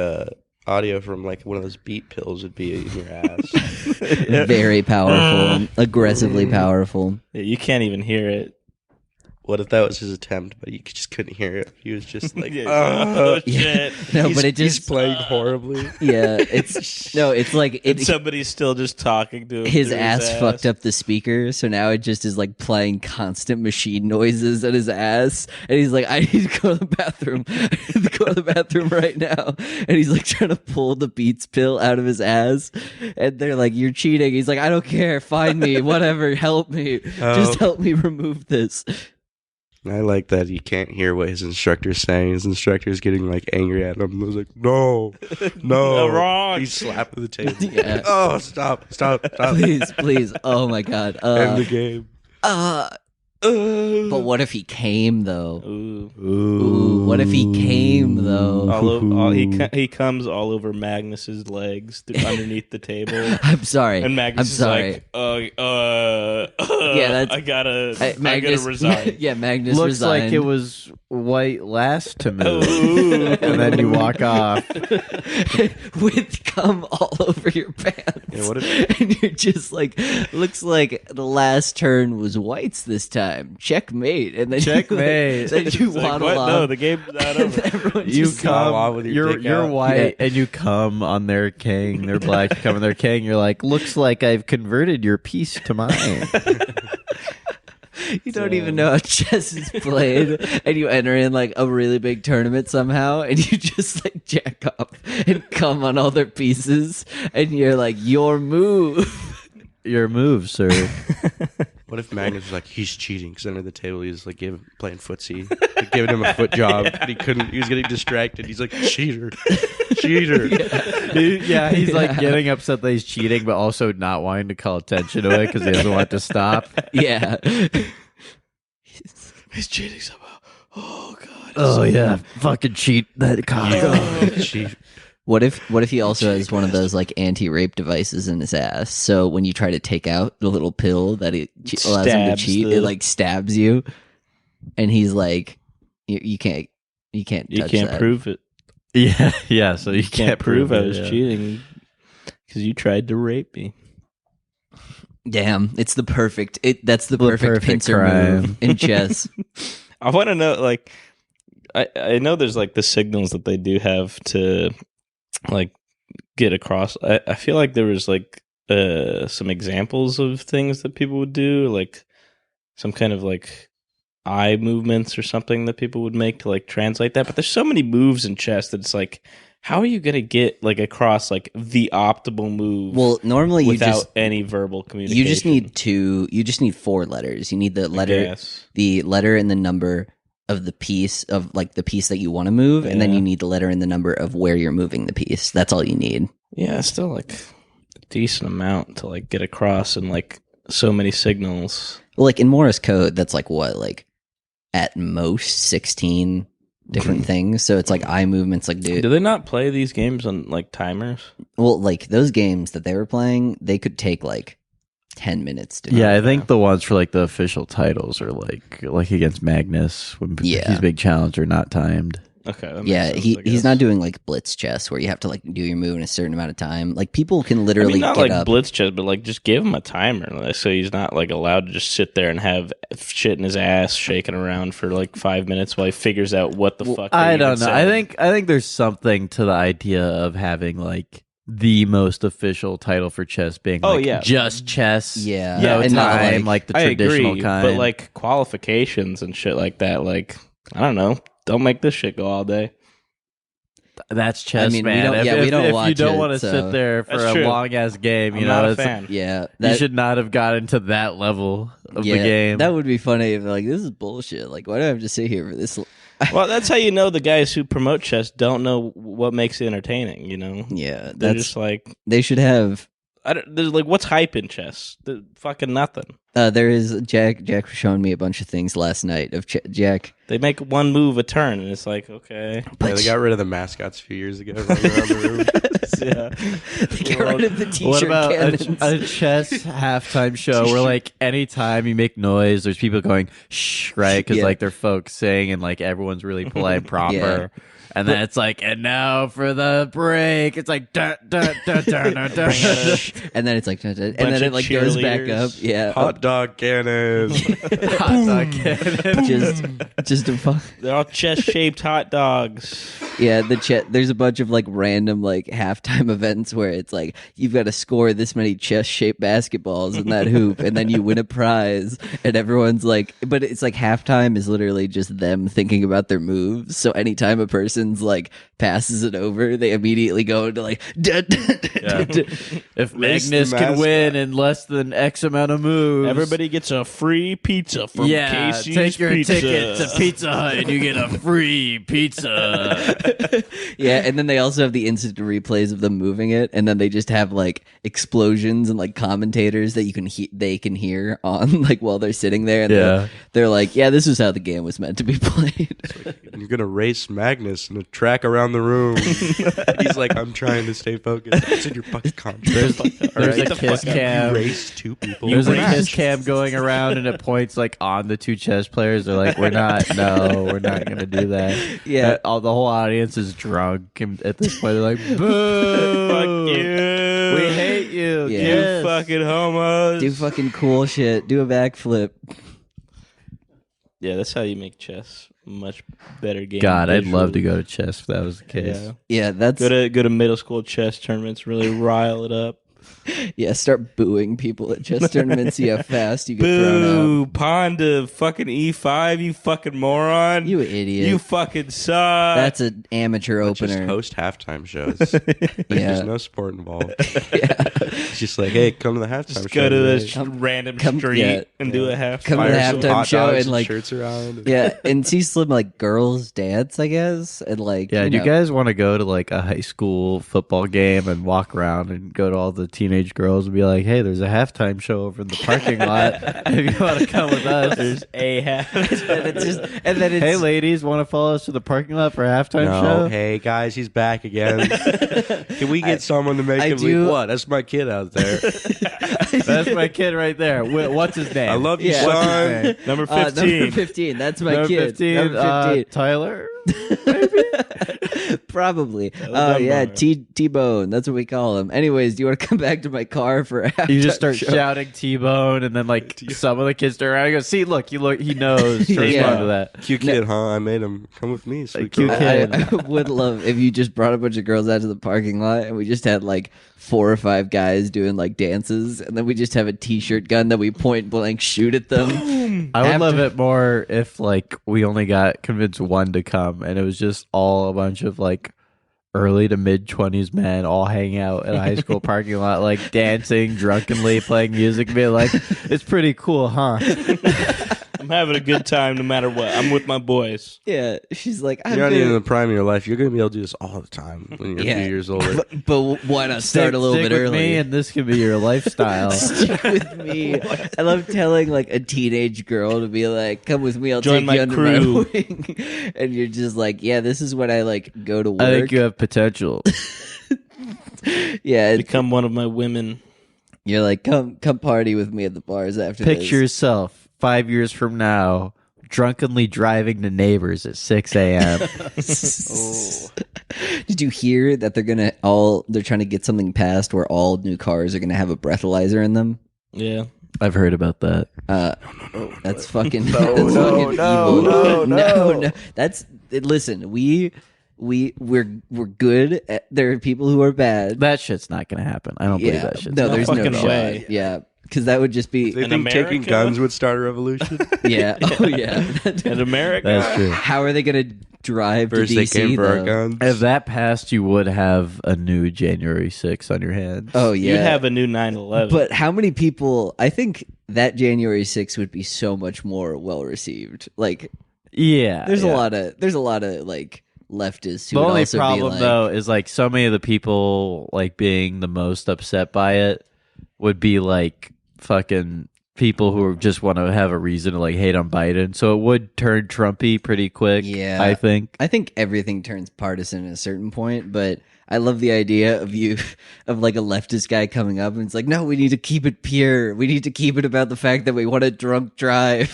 audio from like one of those beat pills would be in your ass? Very powerful, aggressively powerful. Yeah, you can't even hear it. What if that was his attempt, but you just couldn't hear it? He was just like, Yeah. oh, shit. No, but it he's just playing horribly. yeah, it's no, it's like And it. somebody's still just talking to him. His through ass fucked up the speaker, so now it just is like playing constant machine noises at his ass, and he's like, "I need to go to the bathroom. I need to go to the bathroom right now." And he's like trying to pull the Beats pill out of his ass, and they're like, "You're cheating." He's like, "I don't care. Find me. Whatever. Help me. Just help me remove this." I like that he can't hear what his instructor's saying. His instructor's getting like angry at him. I was like, no, no, wrong. He's slapping the table. Yeah. Oh, stop. Please, please. Oh my god. End the game. But what if he came though? Ooh. Ooh, what if he came though? He comes all over Magnus's legs underneath the table. I'm sorry. And Magnus I'm is sorry. like, Yeah, that's- I gotta Magnus, resign. yeah, Magnus Looks resigned. like it was white last to move, Ooh. and then you walk off. with cum all over your pants. Yeah, what if- and you're just like, looks like the last turn was whites this time. Checkmate. And then Checkmate. then you It's like, waddle what? off. No, the game's not over. Everyone's You just Fall off with come. your You're dick out. white, Yeah. and you come on their king. They're black. You come on their king. You're like, looks like I've converted your piece to mine. You don't even know how chess is played, and you enter in like a really big tournament somehow, and you just like jack off and come on all their pieces, and you're like, your move. Your move, sir. What if Magnus was like, he's cheating? Because under the table, he was like playing footsie, like, giving him a foot job, and he couldn't. He was getting distracted. He's like, cheater. Yeah, he's like getting upset that he's cheating, but also not wanting to call attention to it because he doesn't want it to stop. Yeah. He's cheating somehow. Oh god. Oh yeah, fucking cheat that cock. Cheat. What if he also has one of those like anti-rape devices in his ass? So when you try to take out the little pill that allows him to Stabs cheat, the- it like stabs you, and he's like, you can't touch that. prove it. Yeah. So you You can't prove I it, was yeah. cheating because you tried to rape me. Damn, it's the perfect. That's the The perfect perfect pincer crime. move in chess. I want to know, like, I know there's like the signals that they do have to like get across. I feel like there was like some examples of things that people would do, like some kind of like eye movements or something that people would make to like translate that. But there's so many moves in chess that it's like, how are you gonna get like across like the optimal move? Well, normally you without just any verbal communication. you just need you just need 4 letters. You need the letter and the number of the piece of like the piece that you want to move, and then you need the letter and the number of where you're moving the piece. That's all you need. Yeah, it's still like a decent amount to like get across and like so many signals. Well, like in Morse code, that's like what, like at most 16 different things. So it's like eye movements, like dude. Do they not play these games on like timers? Well, like those games that they were playing, they could take like 10 minutes to Yeah, I think the ones for like the official titles are like against Magnus when he's big challenge are not timed. Okay. That Yeah, makes sense, he's not doing like blitz chess where you have to like do your move in a certain amount of time. Like people can literally not get like up. blitz chess, but like just give him a timer, like, so he's not like allowed to just sit there and have shit in his ass shaking around for like 5 minutes while he figures out what the fuck. I don't know. I think there's something to the idea of having like the most official title for chess being just chess. Yeah. No and not time, like the traditional kind. But like qualifications and shit like that, like I don't know. Don't make this shit go all day. That's chess, I mean, man. we don't if watch you don't it, want to so- sit there for That's a true. long ass game, I'm not a it's, fan. Yeah, you should not have gotten to that level of the game. That would be funny if like this is bullshit. Like, why do I have to sit here for this? Well, that's how you know the guys who promote chess don't know what makes it entertaining. You know, Yeah, they're that's just like they should have. there's like what's hype in chess? Fucking nothing. There is Jack. Jack was showing me a bunch of things last night of Jack. They make one move a turn, and it's like okay. Yeah, they got rid of the mascots a few years ago. Running around the room. Yeah. They got rid of the t-shirt What about cannons. a chess halftime show where like anytime you make noise, there's people going shh, right? Because Yeah. like they're focusing and like everyone's really polite and proper. Yeah. And then it's like, and now for the break. It's like, dun, dun, dun, dun, dun, dun. And then it's like, and then Bunch it of like goes back up. cheerleaders. Yeah, Hot dog cannon. Hot dog cannon. just a fuck. They're all chess-shaped hot dogs. Yeah, there's a bunch of like random like halftime events where it's like you've got to score this many chess-shaped basketballs in that hoop, and then you win a prize. And everyone's like, but it's like halftime is literally just them thinking about their moves. So anytime a person's like passes it over, they immediately go into like. If Race Magnus the can mascot. win in less than X amount of moves, Everybody gets a free pizza from yeah, Casey's take your Pizza. ticket to Pizza Hut and you get a free pizza. Yeah, and then they also have the instant replays of them moving it, and then they just have like explosions and like commentators that they can hear on like while they're sitting there, and they're like, yeah, this is how the game was meant to be played. You're gonna race Magnus in a track around the room. He's like, I'm trying to stay focused. It's in your fucking contract. There's a kiss You cam. race two people. There's a Race. kiss cam going around and it points like on the two chess players. They're like, we're not gonna do that. Yeah. All the whole audience is drunk and at this point. They're like, boo, Fuck you. we hate you. Yeah. Kiss. You fucking homos. Do fucking cool shit. Do a backflip. Yeah, that's how you make chess a much better game. God, I'd love to visually. go to chess if that was the case. Yeah. Yeah, that's Go to middle school chess tournaments, really rile it up. yeah. Start booing people at chess tournaments. See how fast you get thrown out. Boo, pawn to fucking E5, you fucking moron. You idiot. You fucking suck. That's an amateur Just opener. host halftime shows. Yeah. There's no sport involved. It's just like, hey, come to the halftime Just show. go to today. this random come- street yeah. and do a half. Come to the Fire some halftime hot show dogs and, like- shirts around. Yeah, and see some like girls dance, I guess, and like Yeah, you do you know. guys want to go to like a high school football game and walk around and go to all the teenage girls and be like, hey, there's a halftime show over in the parking lot. If you want to come with us. There's a half. and it's just and then it's Hey, ladies, want to follow us to the parking lot for a halftime No, show? hey guys, he's back again. Can we get someone to make I him do- leave? What? That's my kid out there. That's my kid right there. What's his name? I love you, Yeah. What's his son. name? Number 15. number 15. That's my Number kid. 15, Number 15. Tyler? Probably. dumb Yeah, bar. T-Bone. That's what we call him. Anyways, do you want to come back to my car for a halftime You just start show? shouting T-Bone, and then like some of the kids turn around and go, "See, look, he knows to Yeah. respond to that." Cute kid, huh? I made him come with me. Sweet cute girl. kid. I would love if you just brought a bunch of girls out to the parking lot and we just had like 4 or 5 guys doing like dances, and then we just have a t-shirt gun that we point blank shoot at them, I would love it more if like we only got convinced one to come, and it was just all a bunch of like early to mid 20s men all hanging out at a high school parking lot, like dancing drunkenly, playing music, and being like, "It's pretty cool, huh?" I'm having a good time no matter what. I'm with my boys. Yeah, she's like, You're not even in the prime of your life. You're going to be able to do this all the time when you're a few years older. But why not start a little Stick bit with early? me, and this can be your lifestyle. Stick with me. I love telling like a teenage girl to be like, "Come with me, I'll Join take my you under crew." my wing." And you're just like, "Yeah, this is when I like go to work." I think you have potential. Yeah, Become one of my women. you're like, "Come party with me at the bars after Picture this." yourself 5 years from now, drunkenly driving to Neighbors at 6 a.m. Did you hear that they're trying to get something passed where all new cars are gonna have a breathalyzer in them? Yeah. I've heard about that. That's fucking evil. No. Listen, we're good. There are people who are bad. That shit's not going to happen. I don't believe that shit's no, gonna there's happen. no fucking shot. way. Yeah, because that would just be They In think taking America? guns would start a revolution. yeah. Oh yeah. In America, That's true. How are they gonna drive First to they DC? came for our though? guns. If that passed, you would have a new January 6th on your hands. Oh yeah. you have a new 9/11. But how many people? I think that January 6th would be so much more well received. Like, yeah. there's yeah. a lot of like leftists who The would only also be problem like, though is like so many of the people like being the most upset by it would be like fucking people who just want to have a reason to like hate on Biden. So it would turn Trumpy pretty quick. Yeah. I think. I think everything turns partisan at a certain point, but I love the idea of like a leftist guy coming up and it's like, no, we need to keep it pure. We need to keep it about the fact that we want to drunk drive.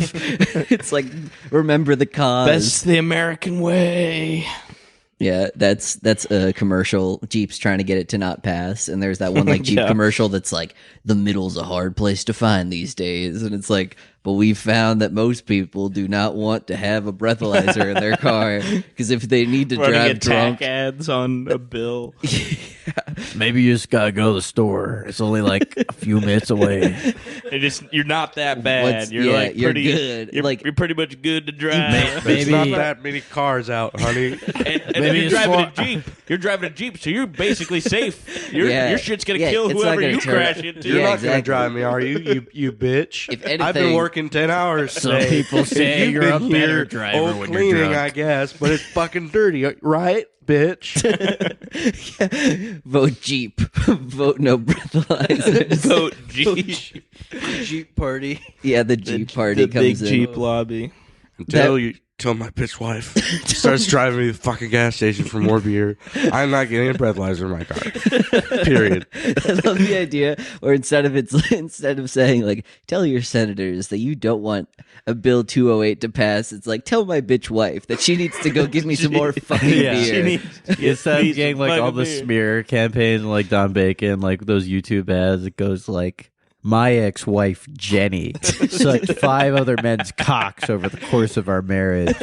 It's like, remember the cause. that's the American way. Yeah, that's a commercial. Jeep's trying to get it to not pass, and there's that one like Jeep Yeah. commercial that's like, the middle's a hard place to find these days, and it's like, but we've found that most people do not want to have a breathalyzer in their car because if they need to Running drive attack drunk, ads on a bill. Maybe you just gotta go to the store. It's only like a few minutes away. You're not that bad. What's- You're yeah, like you're pretty good. You're, Like- you're pretty much good to drive. There's not Maybe- that many cars out, honey. And Maybe you're it's driving for- a Jeep. You're driving a Jeep, so you're basically safe. Yeah. Your shit's gonna Yeah, kill it's not whoever gonna you turn- crash into. You're Yeah, not going exactly. to drive me, are you? You bitch. If I've been anything- working 10 hours Some today. people say You've you're a been better here driver old when you're cleaning, drunk. I guess, but it's fucking dirty, right, bitch? vote Jeep, vote no breathalyzers. Vote Jeep. Jeep party. Yeah, the Jeep party The comes big in. Jeep lobby. Until my bitch wife starts driving me to the fucking gas station for more beer, I'm not getting a breathalyzer in my car. Period. I love the idea, or instead of saying like, tell your senators that you don't want a bill 208 to pass, it's like, tell my bitch wife that she needs to go give me some more fucking Yeah. She beer. needs to get Instead me of getting some like all fucking the beer. smear campaigns like Don Bacon, like those YouTube ads, it goes like, my ex-wife Jenny sucked 5 other men's cocks over the course of our marriage.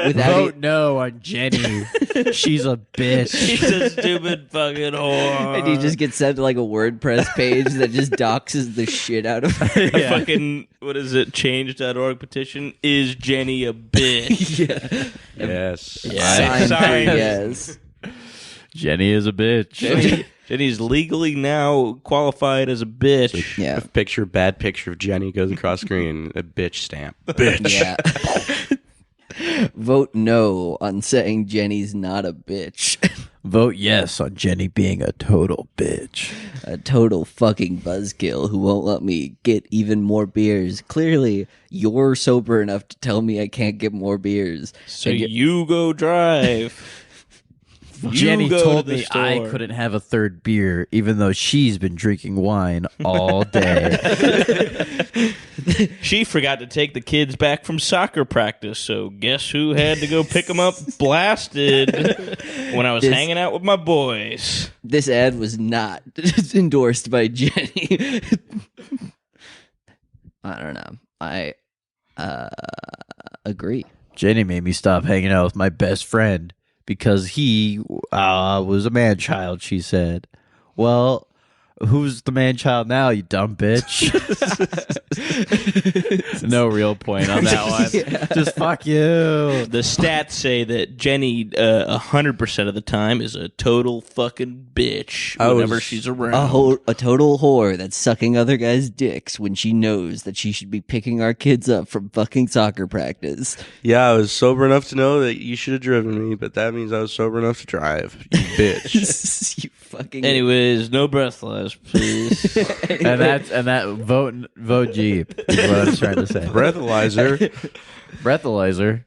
Without Vote no on Jenny. She's a bitch. She's a stupid fucking whore. and you just get sent to like a WordPress page that just doxes the shit out of her. a fucking, what is it, change.org petition, is Jenny a bitch? Yes. Sign Sign. for yes. Jenny is a bitch. Jenny's legally now qualified as a bitch. Yeah. Bad picture of Jenny goes across screen, a bitch stamp. Bitch. Yeah. Vote no on saying Jenny's not a bitch. Vote yes on Jenny being a total bitch. A total fucking buzzkill who won't let me get even more beers. Clearly, you're sober enough to tell me I can't get more beers. So And you go drive. You Jenny go told to the me I store. couldn't have a third beer, even though she's been drinking wine all day. She forgot to take the kids back from soccer practice, so guess who had to go pick them up blasted when I was This- hanging out with my boys? This ad was not endorsed by Jenny. I don't know. I agree. Jenny made me stop hanging out with my best friend because he was a man child, she said. Well, who's the man child now, you dumb bitch? No real point on that one. Yeah. Just fuck you. The stats say that Jenny 100% of the time is a total fucking bitch whenever she's around. A total whore that's sucking other guys' dicks when she knows that she should be picking our kids up from fucking soccer practice. Yeah, I was sober enough to know that you should have driven me, but that means I was sober enough to drive. You bitch. You fucking. Anyways, no breathalyzers, please. And that vote Jeep is what I'm trying to say. Breathalyzer. Breathalyzer.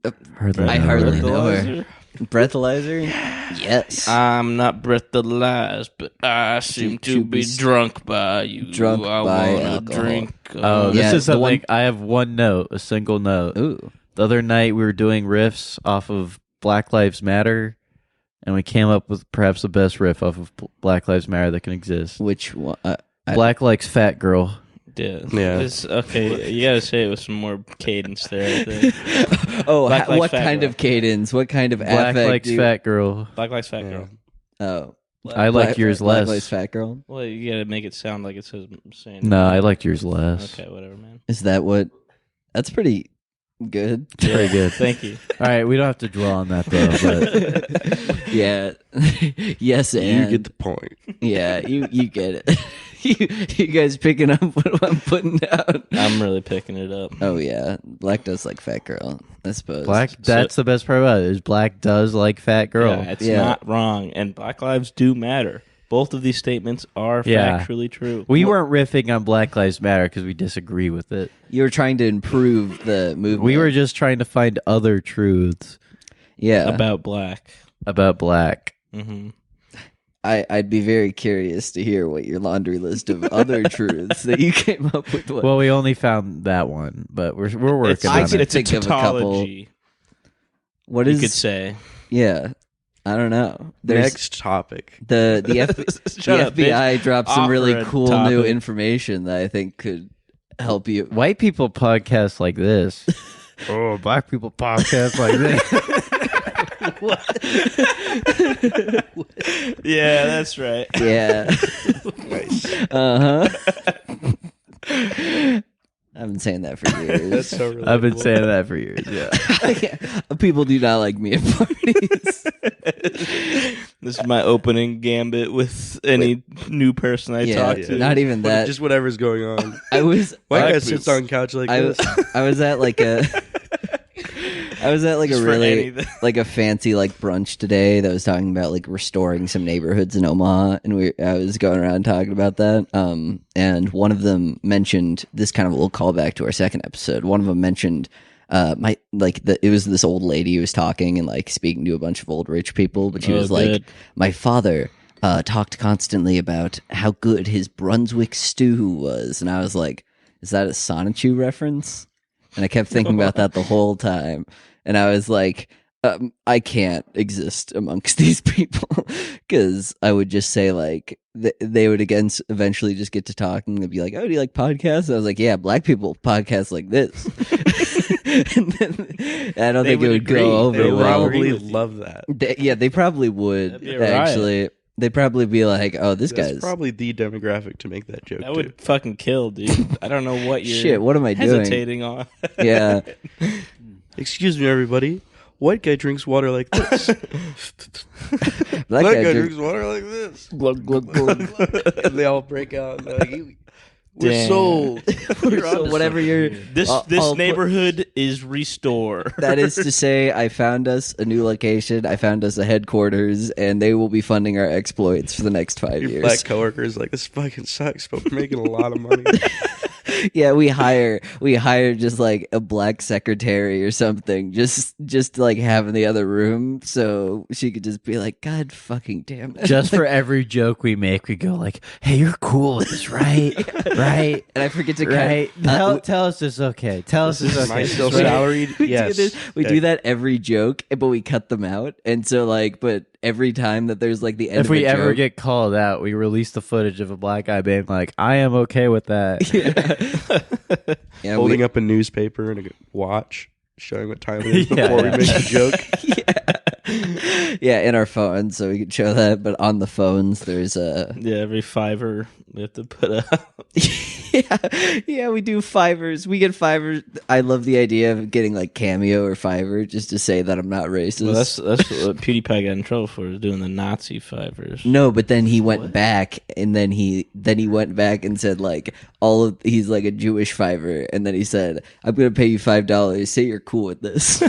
I hardly know her. Breathalyzer? Yes. I'm not breathalyzed, but I seem to be drunk by you. Drunk I by wanna alcohol. drink. Oh, this Yeah, is the something. one- I have one note, a single note. Ooh. The other night we were doing riffs off of Black Lives Matter, and we came up with perhaps the best riff off of Black Lives Matter that can exist. Which one? Black likes fat girl. Yeah. Yeah. Okay, you gotta say it with some more cadence there, I think. Oh, Black likes what fat kind girl. of cadence? What kind of Black affect? likes fat girl. Black likes fat Yeah. girl. Oh. I liked yours Black less. likes fat girl? Well, you gotta make it sound like it says saying. No, I liked yours less. Okay, whatever, man. Is that what? That's pretty good. It's pretty good. Thank you. All right, we don't have to dwell on that though. But Yeah. Yes, and You get the point. yeah, you get it. you guys picking up what I'm putting down? I'm really picking it up. Oh yeah, Black does like fat girl, I suppose. that's the best part about it. Is Black does like fat girl. Yeah, it's Yeah. not wrong, and Black lives do matter. Both of these statements are Yeah. factually true. We weren't riffing on Black Lives Matter because we disagree with it. You were trying to improve the movement. We were just trying to find other truths yeah. About black. about Black. Mm-hmm. I'd be very curious to hear what your laundry list of other truths that you came up with was. Well, we only found that one, but we're working I on could it. It's a think of a couple. tautology. What You is? could say. Yeah, I don't know. There's Next topic. the Shut up, FBI dropped some really Offer a cool new topic. information that I think could help you. White people podcast like this. Oh, Black people podcast like this. Yeah, that's right. Yeah. Nice. Uh huh. I've been saying that for years. That's so relatable. I've been saying that for years. Yeah. People do not like me at parties. This is my opening gambit with any new person I Yeah, talk to. not even that. Just whatever's going on. I was. White guy Black sits people. on couch like I this. was at like a. I was at like Just a for really anything. like a fancy like brunch today that was talking about like restoring some neighborhoods in Omaha, and I was going around talking about that. And one of them mentioned this kind of a little callback to our second episode. One of them mentioned it was this old lady who was talking and like speaking to a bunch of old rich people, but she was like, good. my father talked constantly about how good his Brunswick stew was, and I was like, is that a Sonichu reference? And I kept thinking about that the whole time. And I was like, I can't exist amongst these people because I would just say like they would eventually just get to talking. They'd be like, "Oh, do you like podcasts?" I was like, "Yeah, Black people podcast like this." And then, I don't think it would would agree. go over They would well. probably with you. love that. They probably would That'd be a riot. actually. They'd probably be like, "Oh, this That's guy's probably the demographic to make that joke. That would fucking kill, dude. I don't know what you're shit. What am I doing?" hesitating on. Yeah. Excuse me, everybody. White guy drinks water like this. Black Black guy guy drink- drinks water like this. glug, glug, glug. And they all break out. And they're like, we're Damn. sold. You're So onto whatever you're. This I'll put- neighborhood is restore. That is to say, I found us a new location. I found us a headquarters, and they will be funding our exploits for the next 5 Your years. black coworkers like, this fucking sucks, but we're making a lot of money. Yeah, we hire just like a black secretary or something, just to like have in the other room, so she could just be like, God fucking damn it. Just for every joke we make, we go like, "Hey, you're cool with this, right? Right? And I forget to Right? Tell us it's okay. Tell us it's Am I okay. still We- salaried? we Yes. do this. We Okay. do that every joke, but we cut them out. And so like, but every time that there's like the end If of we a ever joke, get called out, we release the footage of a black guy being like, "I am okay with that." yeah, Holding up a newspaper and a watch, showing what time it is Yeah, before yeah. we make the joke. Yeah, in our phones, so we can show that. But on the phones, there's a Yeah, every $5 we have to put up. yeah, we do Fivers. We get Fivers. I love the idea of getting like Cameo or Fiverr just to say that I'm not racist. Well, that's what PewDiePie got in trouble for, is doing the Nazi $5. No, but then he went back, and then he went back and said like he's like a Jewish Fiverr, and then he said, "I'm gonna pay you $5. Say you're cool with this."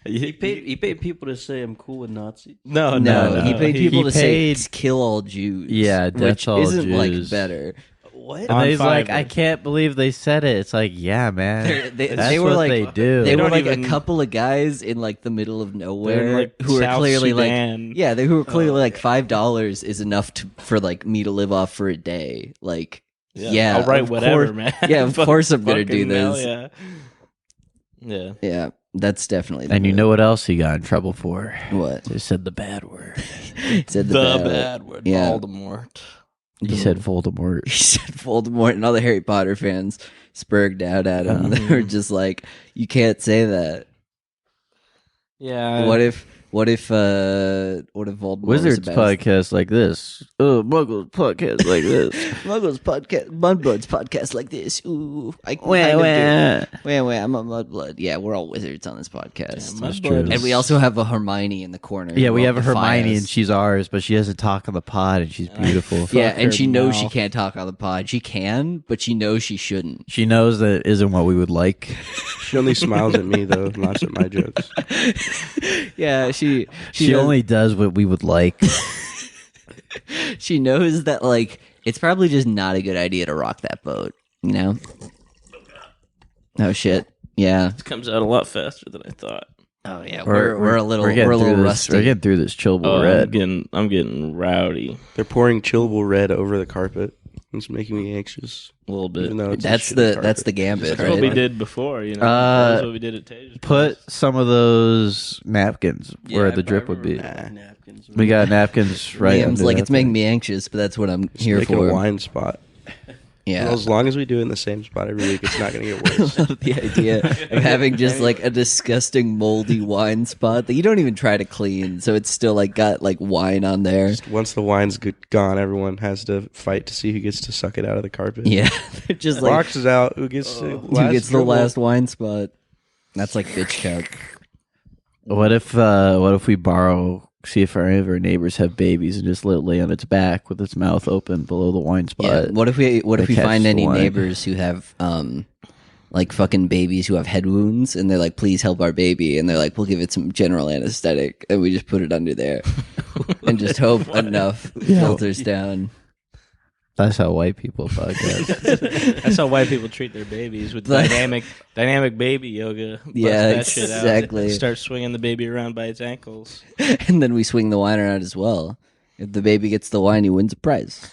He paid people to say I'm cool with Nazis. No, He paid people to paid- say kill all Jews. Yeah, death which all isn't like Jews. better. What? And he's like, Fiverr. I can't believe they said it. It's like, yeah, man. That's They were what like they do. They were don't like even- a couple of guys in like the middle of They're nowhere in, like, who were South clearly Sudan. like who were clearly like $5 is enough for like me to live off for a day. Like yeah, I'll write of whatever, course- man. Yeah, of course I'm gonna do Fucking hell, this. Yeah. Yeah, that's definitely. And you know what else he got in trouble for? what? He said the bad word. He said The bad bad word. Yeah. Voldemort. He said Voldemort. He said Voldemort, and all the Harry Potter fans spurged out at him. They were just like, "You can't say that." Yeah. What if Voldemort was Wizards the best? podcast like this. Oh, Muggles podcast like this. Muggles podcast, Mudbloods podcast like this. Ooh, I Wah, kind of wah. do. Wait, I'm a Mudblood. Yeah, we're all wizards on this podcast. Yeah, That's Mudblood true. And we also have a Hermione in the corner. Yeah, who we won't have a defy Hermione us. and she's ours, but she doesn't talk on the pod and she's beautiful. Yeah, Fuck and her she knows she mouth. can't talk on the pod. She can, but she knows she shouldn't. She knows that it isn't what we would like. She only smiles at me though, laughs at my jokes. Yeah, she She knows, only does what we would like. she knows that like it's probably just not a good idea to rock that boat. You know? Oh shit! Yeah. It comes out a lot faster than I thought. Oh yeah. We're a little getting through this- rusty. We're getting through this chillable Oh, red. I'm getting rowdy They're pouring chillable red over the carpet. It's making me anxious. a little bit. Even though it's a That's shitty the carpet. gambit, That's right? what we did before, you know. That's what we did at Taser's. Put some of those napkins where the drip would be. Napkins. We got napkins right Liam's under like that it's making thing. me anxious, but that's what I'm Just here make it for. a wine spot. Yeah. Well, as long as we do it in the same spot every week, it's not going to get I worse. love the idea of having just like a disgusting moldy wine spot that you don't even try to clean, so it's still like got like wine on there. Just once the wine's gone, everyone has to fight to see who gets to suck it out of the carpet. Yeah, they're just like Box is out. Who gets the who last gets the dribble? last wine spot. That's like bitch count. What if we see if any of our neighbors have babies and just let it lay on its back with its mouth open below the wine spot? Yeah. What if we They catch find the any wine. neighbors who have like fucking babies who have head wounds, and they're like, please help our baby, and they're like, we'll give it some general anesthetic, and we just put it under there and just hope enough filters down. That's how white people podcast. That's how white people treat their babies with Like- dynamic baby yoga. Bust Yeah, that shit out. exactly. Start swinging the baby around by its ankles. And then we swing the wine around as well. If the baby gets the wine, he wins a prize.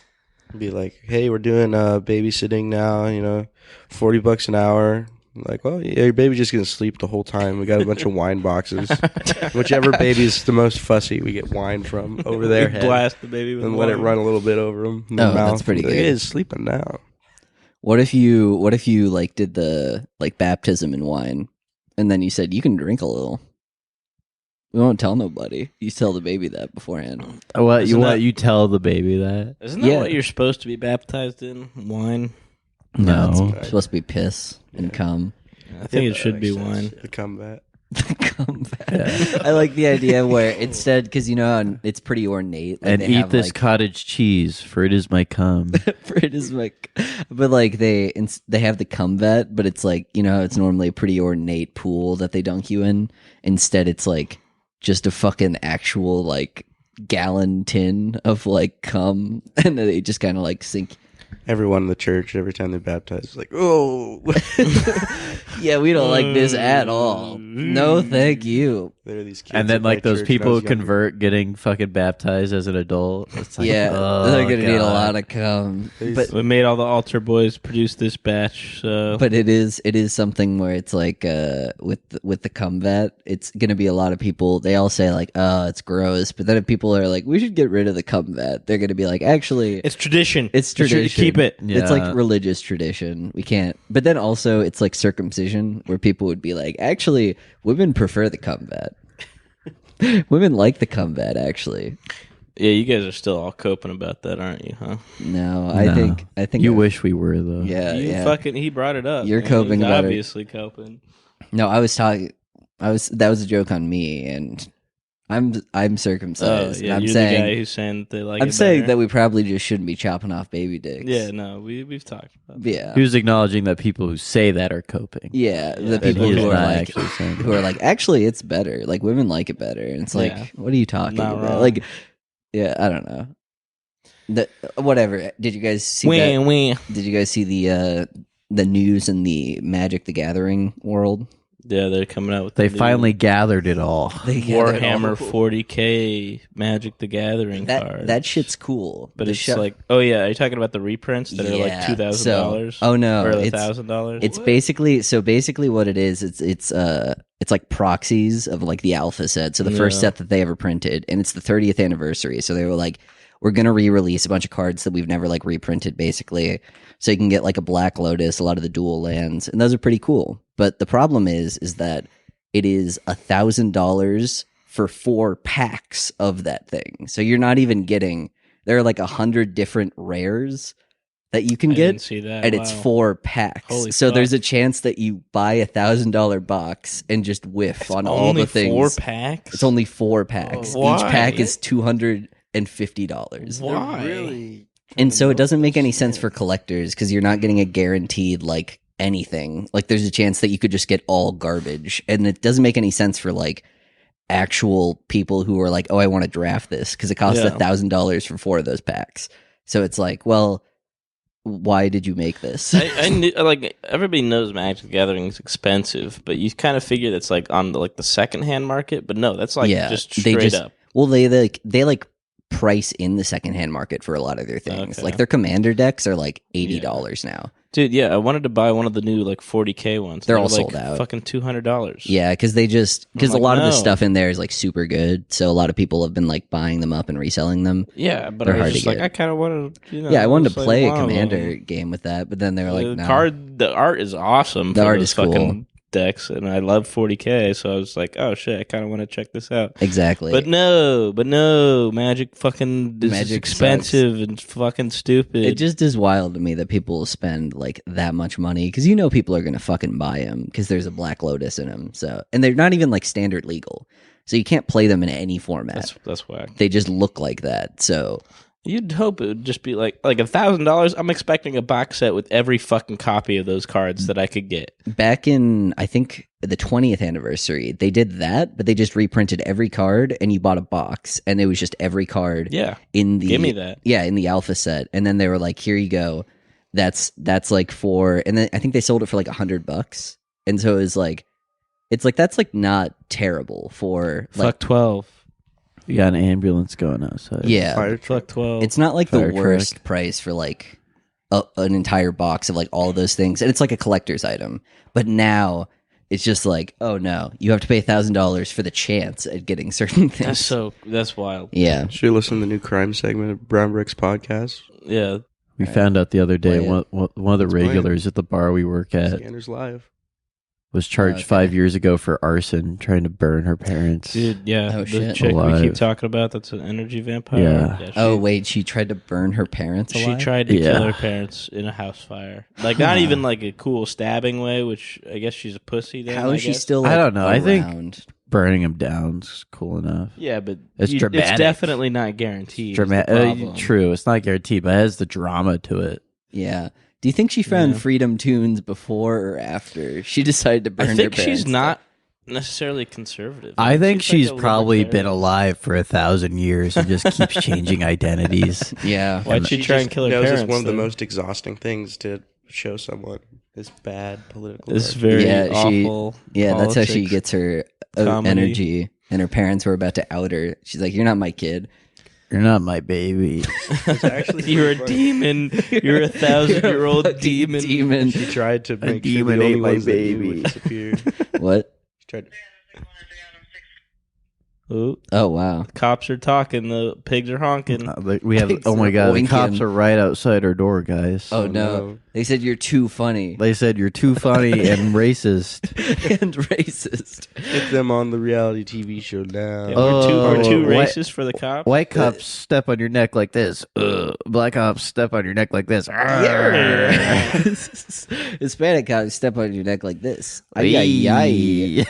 Be like, hey, we're doing babysitting now. $40 an hour. Like, well, yeah, your baby's just gonna sleep the whole time. We got a bunch of wine boxes. Whichever baby's the most fussy, we get wine from over their head Blast the baby with and let it wine. run a little bit over them. In the Oh, mouth. that's pretty Like, good. Hey, it's sleeping now. What if you like did the like baptism in wine, and then you said you can drink a little? We won't tell nobody. You tell the baby that beforehand. What Isn't that- you tell the baby that? Isn't that Yeah. what you're supposed to be baptized in? Wine? No. It's supposed to be piss and cum. I think it That should be makes sense. wine. The comeback. Cum back. I like the idea where instead, because it's pretty ornate, like And they eat have, this like, cottage cheese, for it is my cum. for it is like, but like they have the cum vet, but it's like it's normally a pretty ornate pool that they dunk you in. Instead, it's like just a fucking actual like gallon tin of like cum, and then they just kind of like sink. Everyone in the church, every time they baptize, is like, oh. Yeah, we don't like this at all. No, thank you. There are these kids And at then my like those church people when I who was younger. convert getting fucking baptized as an adult. It's like, Yeah, oh, they're gonna need a God. lot of cum, but We made all the altar boys produce this batch, so but it is something where it's like with the cum vet, it's gonna be a lot of people. They all say like, oh, it's gross, but then if people are like, we should get rid of the cum vet, they're gonna be like, actually, it's tradition. it's You should tradition. keep it. It's Yeah. like religious tradition. We can't. But then also, it's like circumcision, where people would be like, actually, women prefer the cum vet. Women like the Cub Vet, actually. Yeah, you guys are still all coping about that, aren't you? Huh? No, I think You wish we were though. Yeah, You yeah. fucking. He brought it up. You're man. coping He's about it. obviously coping. No, I was talking. That was a joke on me, and I'm circumcised. Oh, yeah, and I'm you're saying the guy who's saying that they like. I'm it saying better. that we probably just shouldn't be chopping off baby dicks. Yeah, no, we've talked about that. Yeah. He was acknowledging that people who say that are coping. Yeah, the Yeah. people He is who are not like actually saying who are like actually it's better. Like women like it better. And it's like, Yeah. what are you talking Not about? wrong. Like, yeah, I don't know. Whatever. Did you guys see that? Wee. Did you guys see the news in the Magic the Gathering world? Yeah, they're coming out with. They the new finally gathered it all. Warhammer 40K Magic the Gathering cards. That shit's cool. But The it's show- like, oh yeah, are you talking about the reprints that are like Yeah, $2,000? oh no, or it's $1,000. It's basically what it is. It's like proxies of like the alpha set. So the first Yeah. set that they ever printed, and it's the 30th anniversary. So they were like, we're gonna re-release a bunch of cards that we've never like reprinted, basically. So you can get like a Black Lotus, a lot of the dual lands, and those are pretty cool. But the problem is that it is $1,000 for 4 packs of that thing. So you're not even getting. There are like 100 different rares that you can I get. didn't see that. And it's Wow. 4 packs. Holy so fuck. there's a chance that you buy $1,000 box and just whiff on all only the things. 4 packs? It's only 4 packs. Why? Each pack is $250. Why? Really? And so it doesn't make any sense for collectors because you're not getting a guaranteed like anything. Like there's a chance that you could just get all garbage, and it doesn't make any sense for like actual people who are like, oh, I want to draft this because it costs Yeah. $1,000 for 4 of those packs. So it's like, well, why did you make this? I knew, like everybody knows Magic the Gathering is expensive, but you kind of figure that's like on the secondhand market. But no, that's like just straight up. Well, they price in the secondhand market for a lot of their things. Okay. Like their commander decks are like $80 now. Dude, yeah, I wanted to buy one of the new like 40K ones. They're They all were, like, sold out. Fucking $200. Yeah, because a like, lot of the no. stuff in there is like super good. So a lot of people have been like buying them up and reselling them. Yeah, but They're I hard was to just like, get. I kind of wanted to, Yeah, I wanted just, to like, play a one of commander them. game with that, but then they were like, the no. the art is awesome. The for art those is cool. fucking decks, and I love 40K, so I was like, oh shit, I kind of want to check this out. Exactly. But no, Magic fucking is Magic expensive and fucking stupid. It just is wild to me that people spend like that much money because you know people are gonna fucking buy them because there's a Black Lotus in them. So and they're not even like standard legal, so you can't play them in any format. that's whack. They just look like that. So You'd hope it would just be like $1,000. I'm expecting a box set with every fucking copy of those cards that I could get. back in I think the 20th anniversary, they did that, but they just reprinted every card and you bought a box and it was just every card. Yeah, In the give me that. Yeah, in the alpha set, and then they were like, "Here you go." That's like for, and then I think they sold it for like $100, and so it was like, it's like that's like not terrible for like Fuck 12. You got an ambulance going outside. yeah. Fire Fuck 12. It's not like Fire the truck. worst price for like an entire box of like all of those things, and it's like a collector's item. But now it's just like, oh no, you have to pay $1,000 for the chance at getting certain things. that's wild. Yeah, Should you listen to the new crime segment of Brown Bricks podcast? Yeah. We found out the other day Play it. one of the Let's play it. regulars at the bar we work at Scanners Live. was charged Okay. 5 years ago for arson, trying to burn her parents. Dude, yeah. Oh, the shit. chick we Alive. keep talking about that's an energy vampire. Yeah. Oh wait, she tried to burn her parents She alive? tried to Yeah. kill her parents in a house fire. Like, not even like a cool stabbing way, which I guess she's a pussy then. How I is she guess. still? Like, I don't know. I think- around? Burning him down's cool enough. Yeah, but It's it's dramatic. definitely not guaranteed. is the Dramatic. problem. True, it's not guaranteed, but it has the drama to it. Yeah. Do you think she found Yeah. Freedom Tunes before or after she decided to burn I her think parents? she's not necessarily conservative. I think like she's a probably been libertarian. alive for 1,000 years and just keeps changing identities. Yeah. Why'd she try and kill her knows parents? it's one of the then? most exhausting things to show someone is bad political. This is argument. very Yeah, she- awful. Yeah, that's how she politics. gets her comedy. energy. And her parents were about to out her. She's like, "You're not my kid." You're not my baby. It's actually You're a funny. demon. You're a 1,000-year-old demon. Demon. She tried to make sure demon the only ate my ones that knew baby. would disappear. What? She tried. Ooh, Oh wow. cops are talking. The pigs are honking. We have. Pigs Oh my are god! The cops oinking. are right outside our door, guys. Oh, Oh, no. no. They said you're too funny They said you're too funny and racist. and racist. Get them on the reality TV show now. Yeah, Oh, we're too white- racist for the cops. White cops step on your neck like this. Black cops step on your neck like this. Hispanic cops step on your neck like this. Ay, ay, ay.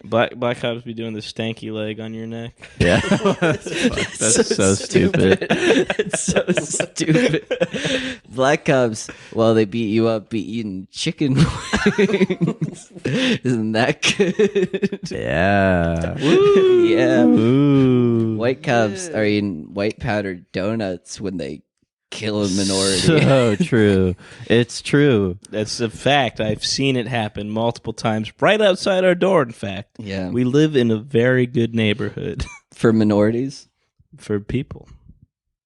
Black cops be doing the stanky leg on your neck. Yeah, that's so stupid. It's so stupid. Black cops, while they beat you up, be eating chicken wings. Isn't that good? Yeah. Yeah. Ooh. White cops are eating white powdered donuts when they kill a minority. So true. It's true. That's a fact. I've seen it happen multiple times right outside our door, in fact. Yeah. We live in a very good neighborhood For minorities. for people,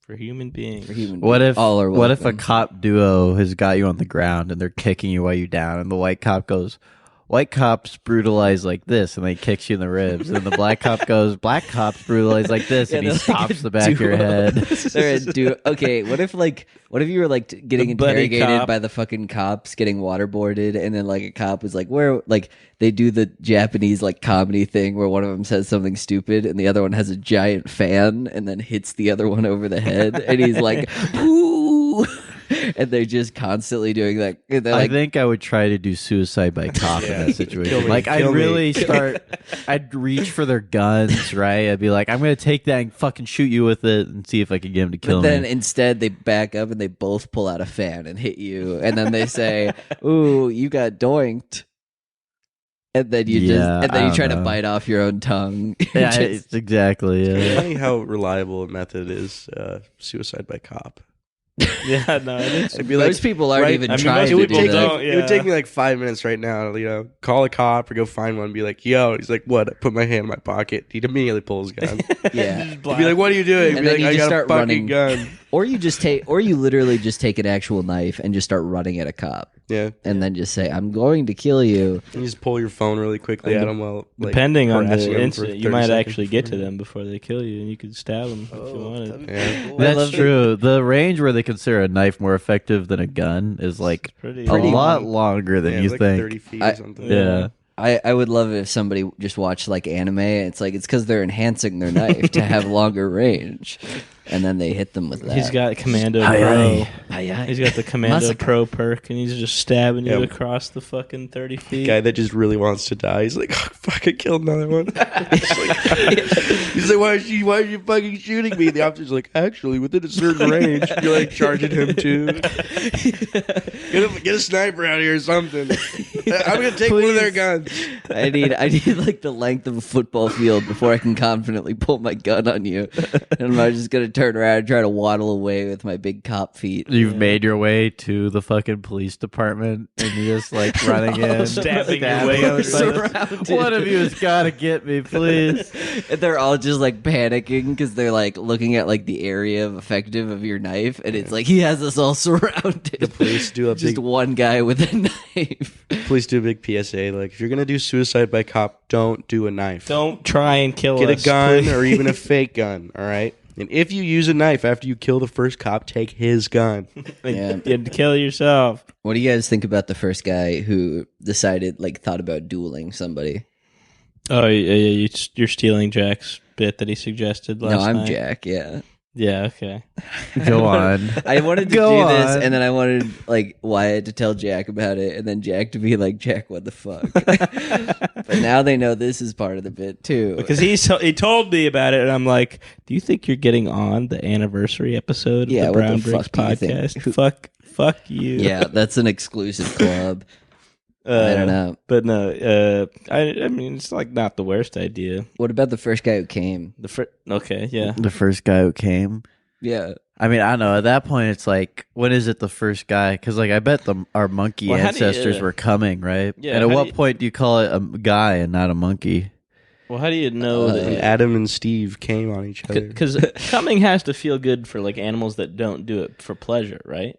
for human beings. For human What beings. if all are what if a welcome. cop duo has got you on the ground and they're kicking you while you down and the white cop goes, white cops brutalize like this and they kicks you in the ribs and the black cop goes, black cops brutalize like this and he they're like stops a the back of your duo. head. They're a duo. Okay, what if you were like getting The buddy interrogated cop. by the fucking cops, getting waterboarded, and then like a cop was like, where like they do the Japanese like comedy thing where one of them says something stupid and the other one has a giant fan and then hits the other one over the head and he's like, ooh. And they're just constantly doing that. And they're I like, think I would try to do suicide by cop in that situation. Kill me, Like I'd kill me. really I'd reach for their guns, right? I'd be like, I'm gonna take that and fucking shoot you with it and see if I can get him to kill but then me. instead they back up and they both pull out a fan and hit you. And then they say, ooh, you got doinked. And then you Yeah, and then I you don't try to know. bite off your own tongue. Yeah, Just- it's exactly. It's Yeah. funny how reliable a method is suicide by cop. Yeah, no, it's I'd be like, most people aren't right- even I mean, trying most it to would do take that. don't. it would Yeah. take me like 5 minutes right now. Call a cop or go find one. And be like, yo, he's like, what? I put my hand in my pocket. He'd immediately pull his gun. Yeah. He'd be like, what are you doing? He'd And be then like, you I just got a start fucking running. gun. Or you literally just take an actual knife and just start running at a cop. Yeah, And then just say, I'm going to kill you. you just pull your phone really quickly And at him while like, Depending on harassing the him for incident, you 30 might seconds actually get to before. them before they kill you, and you could stab them if you wanted. Yeah. That's true. The range where they consider a knife more effective than a gun is like Pretty a lot long. longer than Yeah, you it's like think. 30 feet I- or something. Yeah. I would love it if somebody just watched like anime. And it's like, it's because they're enhancing their knife to have longer range. And then they hit them with that. He's got Commando Aye, Pro. aye. Aye, aye. He's got the Commando Masaka. Pro perk, and he's just stabbing you Yeah. across the fucking 30 feet. Guy that just really wants to die. He's like, oh, fuck, I killed another one. He's like, why are you fucking shooting me? The officer's like, actually, within a certain range. You're like charging him too. Get a sniper out here or something. I'm gonna take one of their guns. I need like the length of a football field before I can confidently pull my gun on you. And I'm just gonna turn around and try to waddle away with my big cop feet. You've made your way to the fucking police department and you're just like running in, Stabbing your way them. out. It's like, Surrounded. one of you has got to get me, please. And they're all just like panicking because they're like looking at like the area of effective of your knife, and it's like he has us all surrounded. The police do a just big one guy with a knife. police do a big PSA. Like, if you're gonna do suicide by cop, don't do a knife. Don't try and kill Get us. a gun please. or even a fake gun. All right. And if you use a knife after you kill the first cop, take his gun. Yeah. You had to kill yourself. What do you guys think about the first guy who decided like thought about dueling somebody? Oh, yeah, you're stealing Jack's bit that he suggested last No, I'm night. Jack. Yeah. Yeah, okay. Go on. I wanted to Go do this, on. and then I wanted like Wyatt to tell Jack about it, and then Jack to be like, "Jack, what the fuck?" But now they know this is part of the bit too. Because he told me about it, and I'm like, do you think you're getting on the anniversary episode Yeah, of the what the Brown Bricks fuck do you think? podcast? Fuck you. Yeah, that's an exclusive club. I don't know. But no, I mean, it's like not the worst idea. What about the first guy who came? Okay, yeah. The first guy who came. Yeah, I mean, I don't know. At that point, it's like, when is it the first guy? Because, like, I bet our monkey Well, how do you- ancestors were coming, right? Yeah, And at how what do you- point do you call it a guy and not a monkey? Well, how do you know that? Adam and Steve came on each other. Because coming has to feel good for like animals that don't do it for pleasure, right?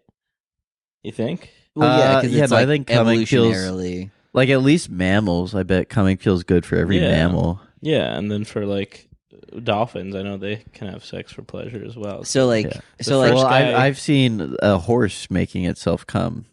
You think? well, yeah, because yeah, it's no, I like think coming feels- evolutionarily. Like, at least mammals, I bet coming feels good for every Yeah. mammal. Yeah, and then for like dolphins. I know they can have sex for pleasure as well. So like, Yeah. so like, well, guy- I've seen a horse making itself come.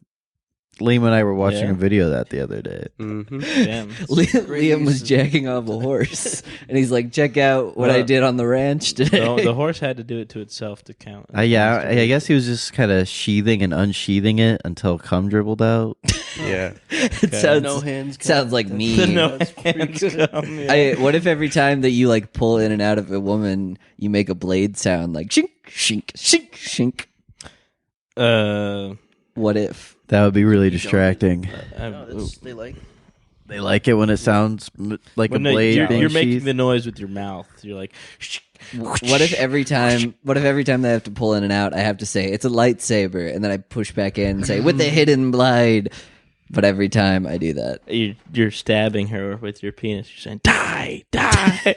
Liam and I were watching Yeah. a video of that the other day. Mm-hmm. damn. Liam was jacking off a horse, and he's like, "Check out what I did on the ranch today." The horse had to do it to itself to count. Yeah, I guess he was just kind of sheathing and unsheathing it until cum dribbled out. Yeah. It sounds No hands. sounds like me. The no That's pretty hands good. come, yeah. What if every time that you like pull in and out of a woman, you make a blade sound like shink, shink, shink, shink? What if? That would be really distracting. They like. They like it when it sounds like a blade you're being making sheathed. the noise with your mouth. You're like, What if every time they have to pull in and out, I have to say it's a lightsaber, and then I push back in and say with the hidden blade. But every time I do that, you're stabbing her with your penis. You're saying, die, die,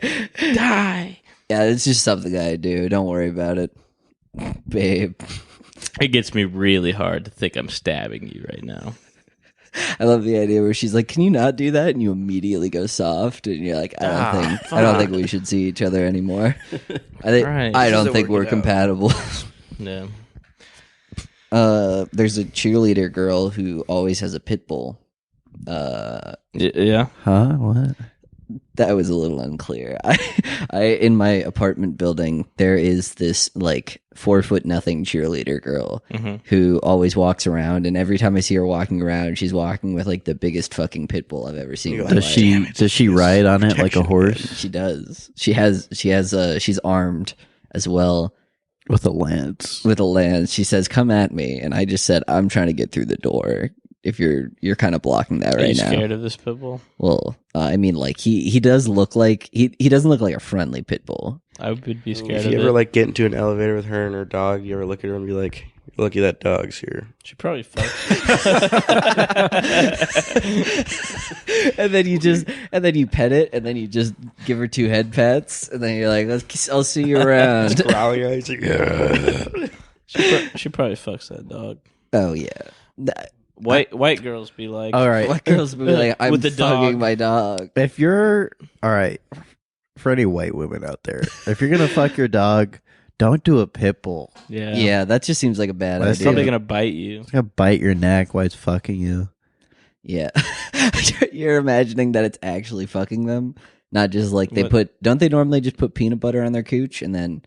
die. yeah, it's just something I do. Don't worry about it, babe. It gets me really hard to think I'm stabbing you right now. I love the idea where she's like, "Can you not do that?" And you immediately go soft, and you're like, I don't think we should see each other anymore. Right. I don't This think isn't we're working out. compatible." Yeah. There's a cheerleader girl who always has a pit bull. Yeah. Huh? What? That was a little unclear. I in my apartment building, there is this like 4'0" cheerleader girl who always walks around, and every time I see her walking around, she's walking with like the biggest fucking pit bull I've ever seen. in my Does life. she ride on it like a horse She does. She's armed as well with a lance? with a lance. She says, "Come at me," and I just said, "I'm trying to get through the door. If you're kind of blocking that Are you right now." scared of this pit bull? Well, I mean, like he does look like he doesn't look like a friendly pit bull. I would be scared If of you it. ever like get into an elevator with her and her dog, you ever look at her and be like, "Lucky that dog's here." She probably fucks. and then you pet it, and then you just give her 2 head pats, and then you're like, I'll see you around. Growling at you, like, "Yeah." She probably fucks that dog. Oh yeah. White girls be like, All right. What girls would be like, I'm With the fucking dog. my dog. If you're all right, for any white women out there, if you're gonna fuck your dog, don't do a pit bull. yeah, Yeah, that just seems like a bad That's It's idea. probably gonna bite you. It's gonna bite your neck while it's fucking you. Yeah. You're imagining that it's actually fucking them, not just like they What? don't they normally just put peanut butter on their cooch and then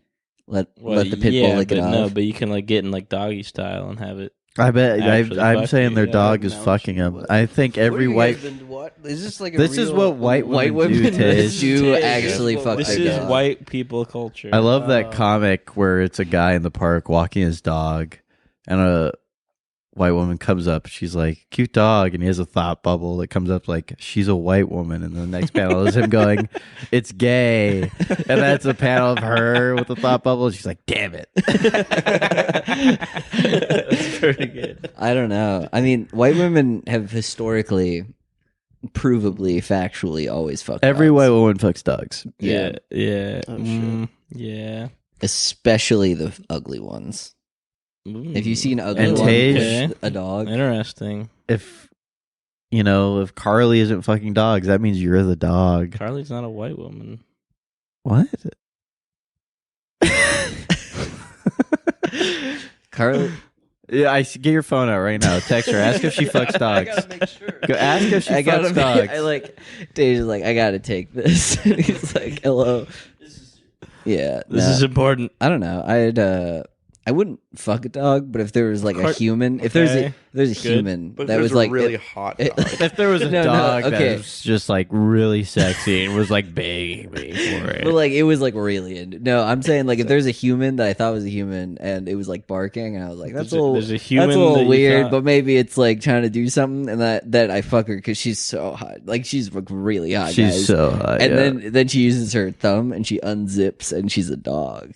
let the pit bull lick it but off? no, but you can like get in like doggy style and have it. I bet Actually I'm fuck saying you, their yeah. dog is Now fucking she them. would. I think every white. What is this like? This is what white White women women do. Tiz. do actually fuck This their is dog. white people culture. I love that comic where it's a guy in the park walking his dog, and a white woman comes up. She's like, "Cute dog," and he has a thought bubble that comes up like, "She's a white woman," and the next panel is him going, "It's gay," and that's a panel of her with the thought bubble. She's like, "Damn it." That's pretty good. I don't know. I mean, white women have historically, provably, factually always fucked Every dogs. white woman fucks dogs. Yeah. yeah. Oh, shit. Yeah. Especially the ugly ones. Have you seen ugly And one Tage- with a dog? Interesting. If if Carly isn't fucking dogs, that means you're the dog. Carly's not a white woman. What? Carly, Yeah, get your phone out right now. Text her. Ask if she fucks dogs. I gotta make sure. Go ask if she I gotta. fucks dogs. I like. Tage is like, I gotta take this. And he's like, hello. Yeah. This no. is important. I don't know. I wouldn't fuck a dog, but if there was like a Car- human, if Okay. there's a Good. human But that if was it was like a really it- hot it- dog. If there was a No, no, dog okay. that was just like really sexy and was like begging me for it. But like it was like really into. No, I'm saying like if there's a human that I thought was a human and it was like barking, and I was like, that's There's a human that's a little that you weird, thought- but maybe it's like trying to do something, and that I fuck her because she's so hot, like she's like really hot. She's guys. so hot. And yeah. then she uses her thumb and she unzips and she's a dog.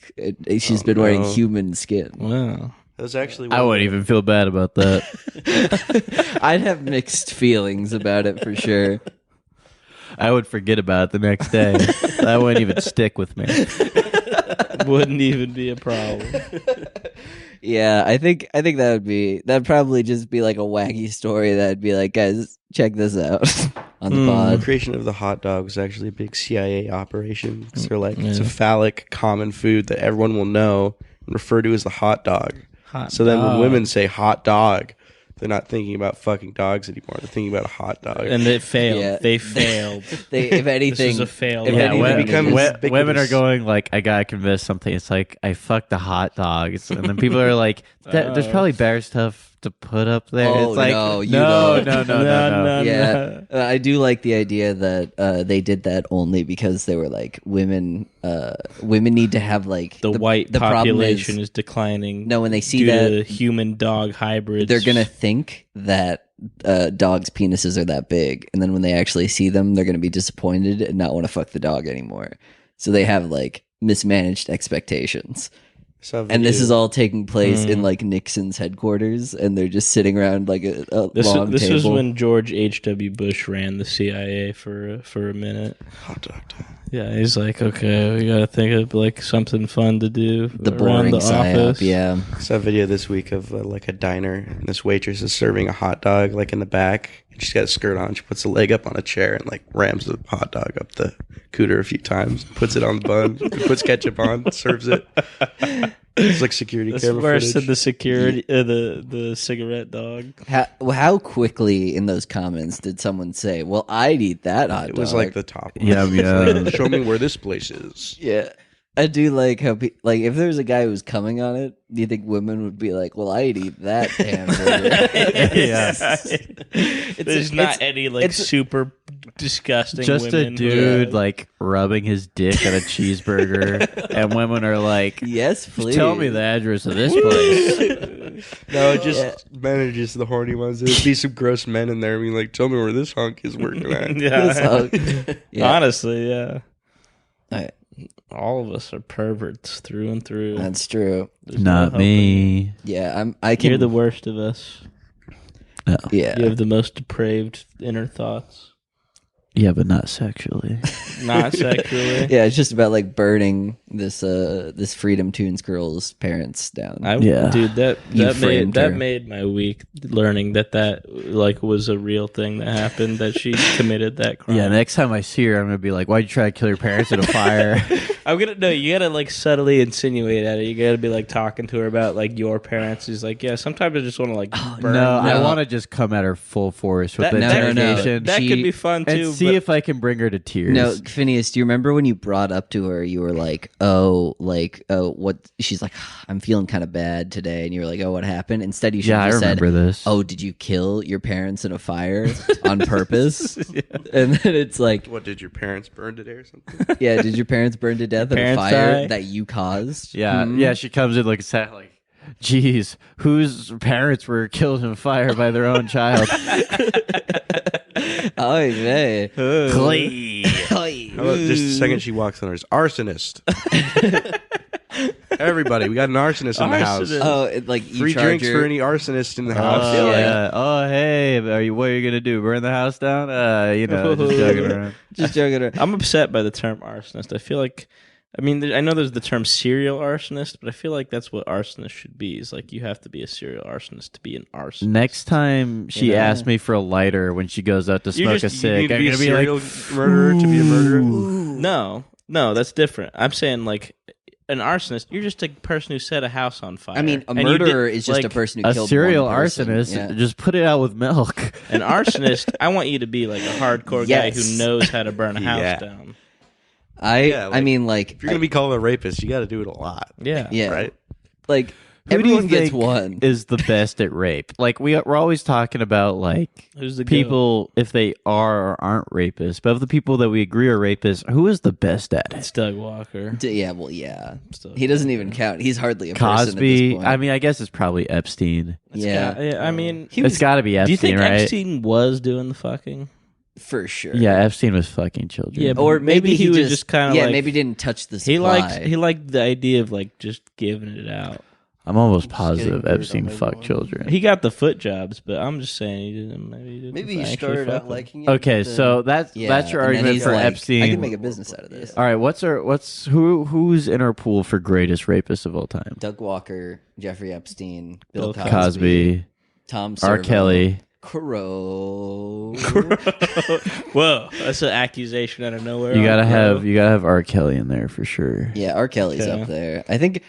She's been wearing no. human skin. Wow. That was actually I wouldn't even feel bad about that. I'd have mixed feelings about it for sure. I would forget about it the next day. That wouldn't even stick with me. Wouldn't even be a problem. Yeah, I think that'd probably just be like a wacky story that'd be like, guys, check this out. on the The pod. creation of the hot dog was actually a big CIA operation. 'Cause they're like, it's a phallic common food that everyone will know and refer to as the hot dog. So then when women say hot dog, they're not thinking about fucking dogs anymore. They're thinking about a hot dog. And they failed. Yeah. They failed. If anything, This is a failed. if Yeah, anything, when- it become- is- women are going like, I gotta convince something. It's like I fucked the hot dogs, and then people are like, there's probably better stuff to put up there. Oh, it's like, no, you no, don't. no. yeah, I do like the idea that they did that only because they were like women. Women need to have like The white the problem population is declining. No, when they see due that, to human dog hybrids, they're gonna think that dogs' penises are that big, and then when they actually see them, they're gonna be disappointed and not want to fuck the dog anymore. So they have like mismanaged expectations. And this is all taking place in like Nixon's headquarters, and they're just sitting around like a long This table. was when George H.W. Bush ran the CIA for a minute. hot dog time. Yeah, he's like, okay, we gotta think of like something fun to do. the around boring the psyop. office. Yeah, I saw a video this week of like a diner, and this waitress is serving a hot dog like in the back. And she's got a skirt on. She puts a leg up on a chair and like rams the hot dog up the cooter a few times. Puts it on the bun. Puts ketchup on. Serves it. It's like security That's camera worse footage. than the security, the cigarette dog. how quickly in those comments did someone say, "Well, I'd eat that hot It dog"? was like the top one. Yeah, yeah. Like, show me where this place is. Yeah, I do like how like if there was a guy who was coming on it, do you think women would be like, "Well, I'd eat that hamburger"? There's not any like it's- super disgusting. Just a women who dude are- like rubbing his dick on a cheeseburger, and women are like, Yes, please. tell me the address of this place. No, it just men are just the horny ones. There'd be some gross men in there being like, tell me where this hunk is working at. This yeah. hug. Yeah. Honestly, yeah. I- All of us are perverts through and through. That's true. There's no Not helping. me. Yeah, I can. You're the worst of us. yeah. You have the most depraved inner thoughts. Yeah, but not sexually. Not sexually. Yeah, it's just about like burning this Freedom Tunes girl's parents down. Yeah. Dude, that framed made her. that made my week learning that like was a real thing that happened, that she committed that crime. Yeah, next time I see her, I'm gonna be like, "Why'd you try to kill your parents in a fire?" I'm gonna no. You gotta like subtly insinuate at it. You gotta be like talking to her about like your parents. He's like, yeah. Sometimes I just want to like burn. No, I No. want to just come at her full force with That- the no, no, no. interrogation That She- could be fun and too. see but if I can bring her to tears. No, Phineas, do you remember when you brought up to her, you were like, oh, what? She's like, I'm feeling kind of bad today. And you were like, oh, what happened? Instead, you should yeah, I have just said, remember this. oh, did you kill your parents in a fire on purpose? And then it's like, What, did your parents burn today or something? yeah, did your parents burn to death in a Parents fire die? that you caused? yeah, Hmm? yeah. She comes in like sad, like, "Geez, whose parents were killed in a fire by their own child?" Oh, yeah. Glee. How about just the second she walks in, there's arsonist. Everybody, we got an arsonist in the house. Arsonist. Oh, it, like you Free charge drinks her- for any arsonist in the Oh, house. yeah. Oh, hey, what are you gonna do? Burn the house down? Just joking around. Just joking around. I'm upset by the term arsonist. I feel like, I mean, I know there's the term serial arsonist, but I feel like that's what arsonist should be. Is like you have to be a serial arsonist to be an arsonist. Next time she Yeah. asks me for a lighter when she goes out to smoke a You cig, need to I'm be a gonna be serial like, murderer to be a murderer. No, that's different. I'm saying like an arsonist. You're just a person who set a house on fire. I mean, a And you did- murderer is just a like, person who a killed serial one person. arsonist. Yeah. Just put it out with milk. An arsonist. I want you to be like a hardcore guy Yes. who knows how to burn a house Yeah. down. Yeah, I like, mean, like, If you're going to be called a rapist, you got to do it a lot. Yeah, yeah, Right? like Who do you everyone gets think one. is the best at rape? Like we're always talking about like Who's the people if they are or aren't rapists, but of the people that we agree are rapists, who is the best at It's it? Doug Walker. Yeah, well, yeah. It's Doug He doesn't even count. He's hardly a person at Cosby. this point. I mean, I guess it's probably Epstein. yeah, I mean, It's got to be do you Epstein, think right? Epstein was doing the fucking? for sure. Yeah, Epstein was fucking children. Yeah, but Or maybe he was just kind of yeah, like, maybe didn't touch the supply. he liked the idea of like just giving it out. I'm almost Just positive getting Epstein dirt on fucked everyone. children. He got the foot jobs, but I'm just saying he didn't. Maybe he actually started fuck out them. liking it. Okay, but then- so that's your and then argument he's for like, Epstein. I can make a business out of this. All right, who's in our pool for greatest rapists of all time? Doug Walker, Jeffrey Epstein, Bill Bill Cosby, Cosby, Tom R. Servo, Kelly. Crow. Whoa, that's an accusation out of nowhere. You gotta have R. Kelly in there for sure. Yeah, R. Kelly's Okay. up there. I think.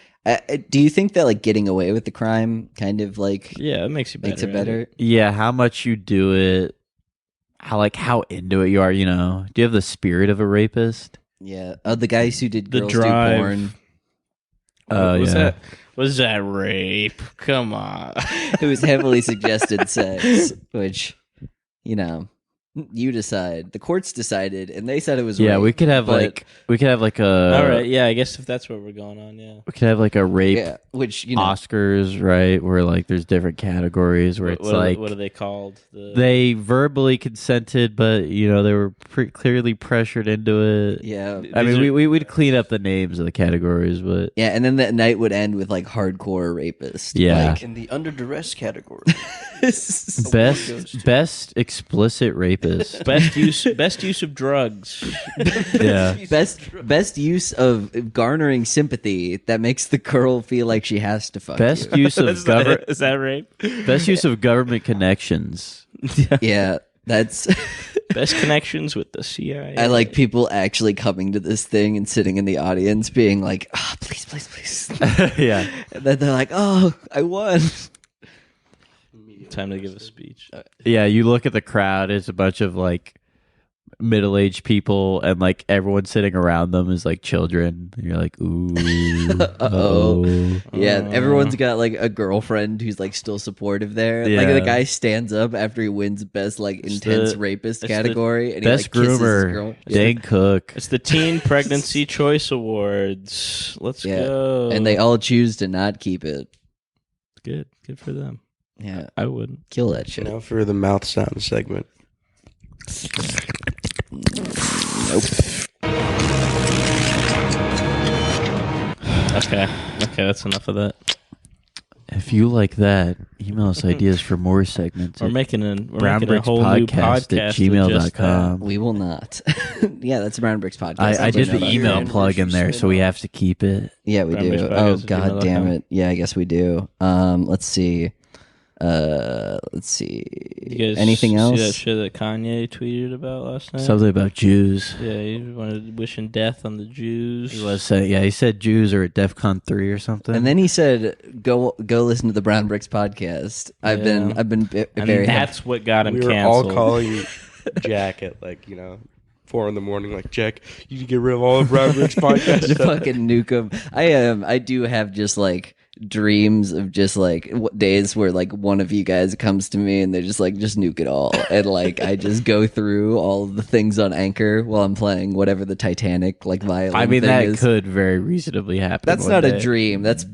Do you think that like getting away with the crime kind of like Yeah, it makes you better. makes it better? Yeah, how much you do it, how into it you are. You know, do you have the spirit of a rapist? Yeah. The guys who did The Girls Drive. Do Porn. Was yeah. that rape? Come on. It was heavily suggested sex, which, you know, you decide. The courts decided, and they said it was Yeah, rape, we could have but- like a All right, yeah, I guess if that's what we're going on, yeah. we could have like a rape yeah, which you know, Oscars, right? Where like there's different categories where it's like what are they called? they verbally consented, but you know they were clearly pressured into it. yeah, I These mean, are- we'd clean up the names of the categories, but yeah, and then that night would end with like hardcore rapist. Yeah. In the under duress category. Like, best explicit rapist. best use of drugs. Yeah. best use of garnering sympathy that makes the girl feel like she has to fuck Best you. use of Is that rape? best use of government connections. Yeah, that's. Best connections with the CIA. I like people actually coming to this thing and sitting in the audience being like, "Ah, please, please, please." Yeah. And then they're like, "Oh, I won." Time to give a speech. Yeah, you look at the crowd, it's a bunch of like middle-aged people and like everyone sitting around them is like children. And you're like, ooh. Uh-oh. oh. Yeah, everyone's got like a girlfriend who's like still supportive there. Like Yeah. the guy stands up after he wins best like It's intense the- rapist it's the category and he Best like kisses his groomer, girl. Dane Cook. It's the Teen Pregnancy Choice Awards. Let's Yeah. go. And they all choose to not keep it. good for them. Yeah, I wouldn't. kill that shit. Now for the mouth sound segment. Nope. Okay, that's enough of that. If you like that, email us ideas for more segments. We're at making a whole new brownbrickspodcast podcast at with just gmail.com. We will not. Yeah, that's Brown Bricks podcast. I did the Gmail.com. email plug in there, so we have to keep it. Yeah, we do. Brownbricks Oh podcast at god damn gmail.com. it. Yeah, I guess we do. Let's see. You guys Anything else? See that shit that Kanye tweeted about last night? Something about Jews. Yeah, he wanted wishing death on the Jews. He was saying, yeah, he said Jews are at DEFCON 3 or something. And then he said, "Go listen to the Brown Bricks podcast." I've Yeah. been and very that's what got him We were canceled. all calling Jack at 4 a.m. Like, Jack, you can get rid of all of Brown Bricks podcast to stuff. fucking nuke him. I do have just like dreams of just like days where like one of you guys comes to me and they're just like just nuke it all, and like I just go through all of the things on Anchor while I'm playing whatever the Titanic like violin. I mean, thing that is. could very reasonably happen. That's one not day. a dream. That's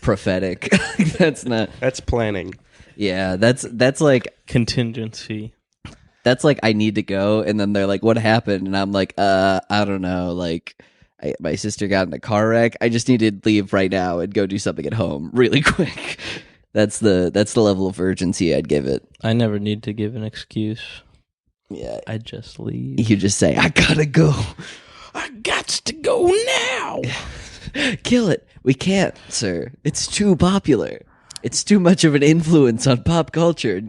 prophetic. That's not. That's planning. Yeah, that's like Contingency. that's like I need to go, and then they're like, "What happened?" And I'm like, I don't know. Like, my sister got in a car wreck. I just need to leave right now and go do something at home really quick. That's the level of urgency I'd give it. I never need to give an excuse. Yeah, I just leave. you just say, "I gotta go." I got to go now. Kill it. We can't, sir. It's too popular. It's too much of an influence on pop culture.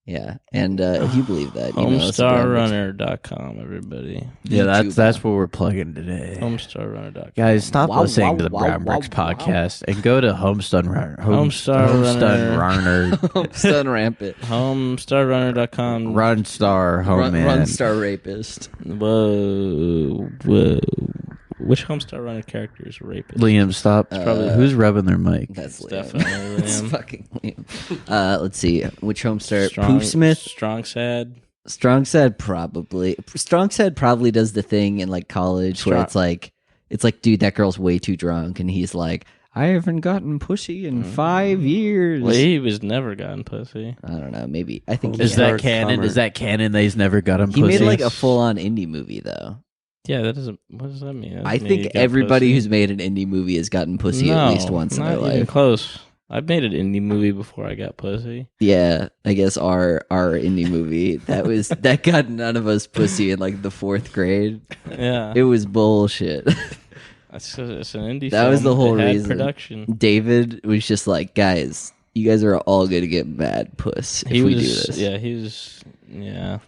Yeah, and if you believe that, you know, it's a Brown Bricks- Homestarrunner.com, everybody. Yeah, YouTube. that's what we're plugging today. Homestarrunner.com. Guys, stop Wow, listening to the wow, Brown wow, Bricks wow, podcast and go to Homestun Runner. Homestar Runner. Stun rampant. Homestarrunner.com. Run Star Home Man. Run star rapist. Whoa. Which Homestar Runner character is a rapist? Liam, stop. Uh, Who's rubbing their mic? That's It's Liam. definitely It's Liam. fucking Liam. Let's see. Which Homestar? Strong, Poofsmith? Strong Sad. Strong Sad probably. Strong Sad probably does the thing in like college where Strong- it's like, dude, that girl's way too drunk, and he's like, I haven't gotten pussy in 5 years. Well, he was never gotten pussy. I don't know. Maybe I think Is he, that Dark canon? Summer. Is that canon that he's never got him he pussy? made like a full on indie movie though. Yeah, that doesn't. What does that mean? That I doesn't mean think you got everybody pussy. who's made an indie movie has gotten pussy No, at least once in their not even life. close. I made an indie movie before I got pussy. Yeah, I guess our indie movie that got none of us pussy in like the 4th grade. Yeah, It was bullshit. it's an indie. That was film. the whole It had reason. Production. David was just like, guys, You guys are all gonna get mad puss if we do this. Yeah, he was. Yeah.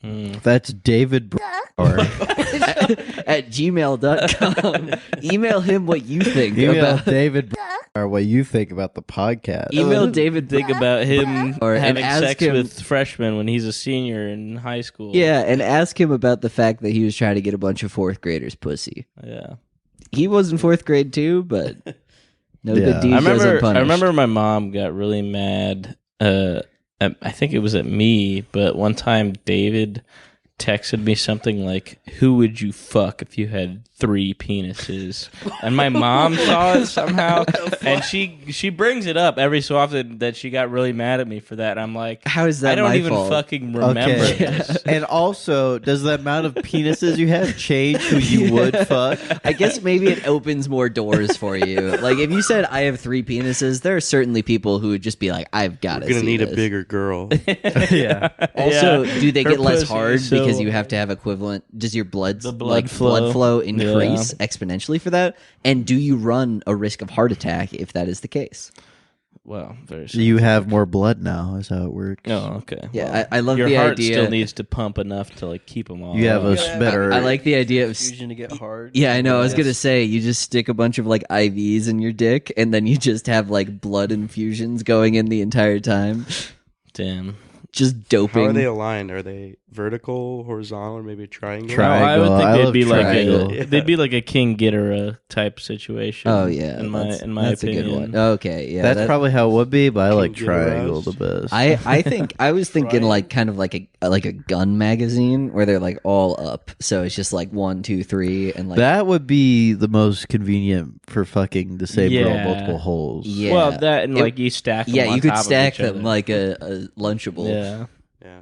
That's David At gmail.com. Email him what you think Email about David or what you think about the podcast. Email David Think about him Or- and having ask sex him- with freshmen when he's a senior in high school. Yeah, and ask him about the fact that he was trying to get a bunch of 4th graders pussy. Yeah. He was in 4th grade too, but no Yeah. good deed I goes remember. unpunished. I remember my mom got really mad. I think it was at me, but one time David texted me something like, "Who would you fuck if you had 3 penises?" And my mom saw it somehow, and she brings it up every so often that she got really mad at me for that. I'm like, How is that I don't my even fault? fucking remember Okay. this. And also, does the amount of penises you have change who you would fuck? I guess maybe it opens more doors for you. Like if you said I have 3 penises, there are certainly people who would just be like, I've got to We're gonna see need this. a bigger girl. Yeah. Also, Yeah. do they Her get less pussy hard is so- because you have to have equivalent? Does your blood blood flow flow. increase exponentially for that? And do you run a risk of heart attack if that is the case? Well, very. You have more blood now, is how it works. Oh, okay. Yeah, Well, I love your the heart idea. still needs to pump enough to like keep them all. You have up. a better. I like the idea of. Fusion to get hard. Yeah, I know. I was Yes. gonna say you just stick a bunch of like IVs in your dick, and then you just have like blood infusions going in the entire time, Damn. just How doping. are they aligned? Are they vertical, horizontal, or maybe a triangle? Triangle. I would think I they'd love be like triangle. a, they'd be like a King Ghidorah type situation. Oh yeah, in my that's opinion. a good one. Okay, yeah, That's that- probably how it would be, but I like Can you get a triangle rest? the best. I think I was thinking Right. like kind of like a gun magazine where they're like all up, so it's just like 1, 2, 3, and like that would be the most convenient for fucking the same girl Yeah. multiple holes. Yeah. Well, that and It- like you stack them. yeah, on you could top of stack each them other. like a lunchable. Yeah. Yeah.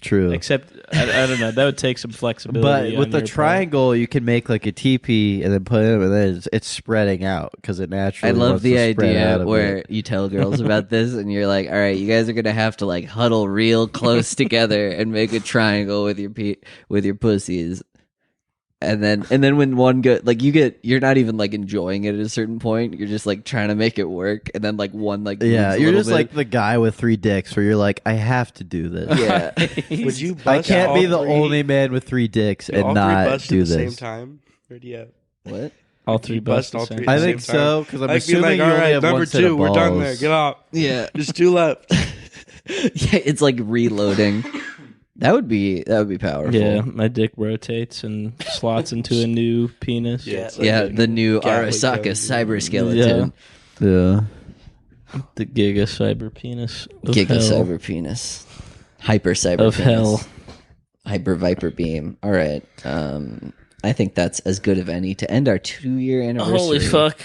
True. Except I don't know. That would take some flexibility. But on with the your part. triangle, you can make like a teepee and then put it, and then it's spreading out because it naturally. I love wants the to spread out idea a where bit. you tell girls about this and you're like, all right, you guys are gonna have to like huddle real close together and make a triangle with your pussies. And then when one go like you're not even like enjoying it at a certain point. You're just like trying to make it work, and then like one like Yeah, moves a you're little just bit. like the guy with 3 dicks, where you're like, I have to do this. yeah. Would you? I Bust can't all be the three- only man with 3 dicks all and three not bust do at the same this. time. Or do you have? What? all you three bust busts. all the same three time. I the think same time. so because I'm Like, be assuming like, you all only right, have number one set 2, of we're done there. balls. Get up. Yeah. Just 2 left. Yeah, it's like reloading. That would be powerful. Yeah, my dick rotates and slots into a new penis. Yeah, it's Yeah, like a the new Gatling Arasaka gun. cyber skeleton. Yeah. The Giga Cyber Penis. Of Giga hell. cyber penis. Hyper cyber Of penis. hell. Hyper Viper beam. All right. I think that's as good of any to end our 2-year anniversary. Holy fuck.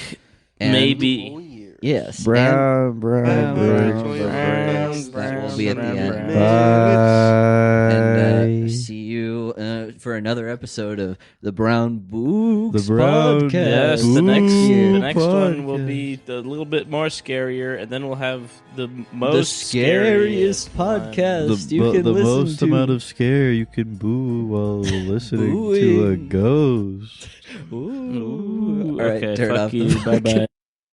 And- Maybe. Yes. Brown, and brown. that will be at the end. Bye. And see you for another episode of the Brown Books The Brown podcast. Yes, Ooh, the yeah. next one will podcast. be a little bit more scarier, and then we'll have the the most scariest one. podcast you can the listen most to. amount of scare you can boo while listening to a Booing. ghost. Ooh. All right, Okay, turn fuck off the you. Bye bye.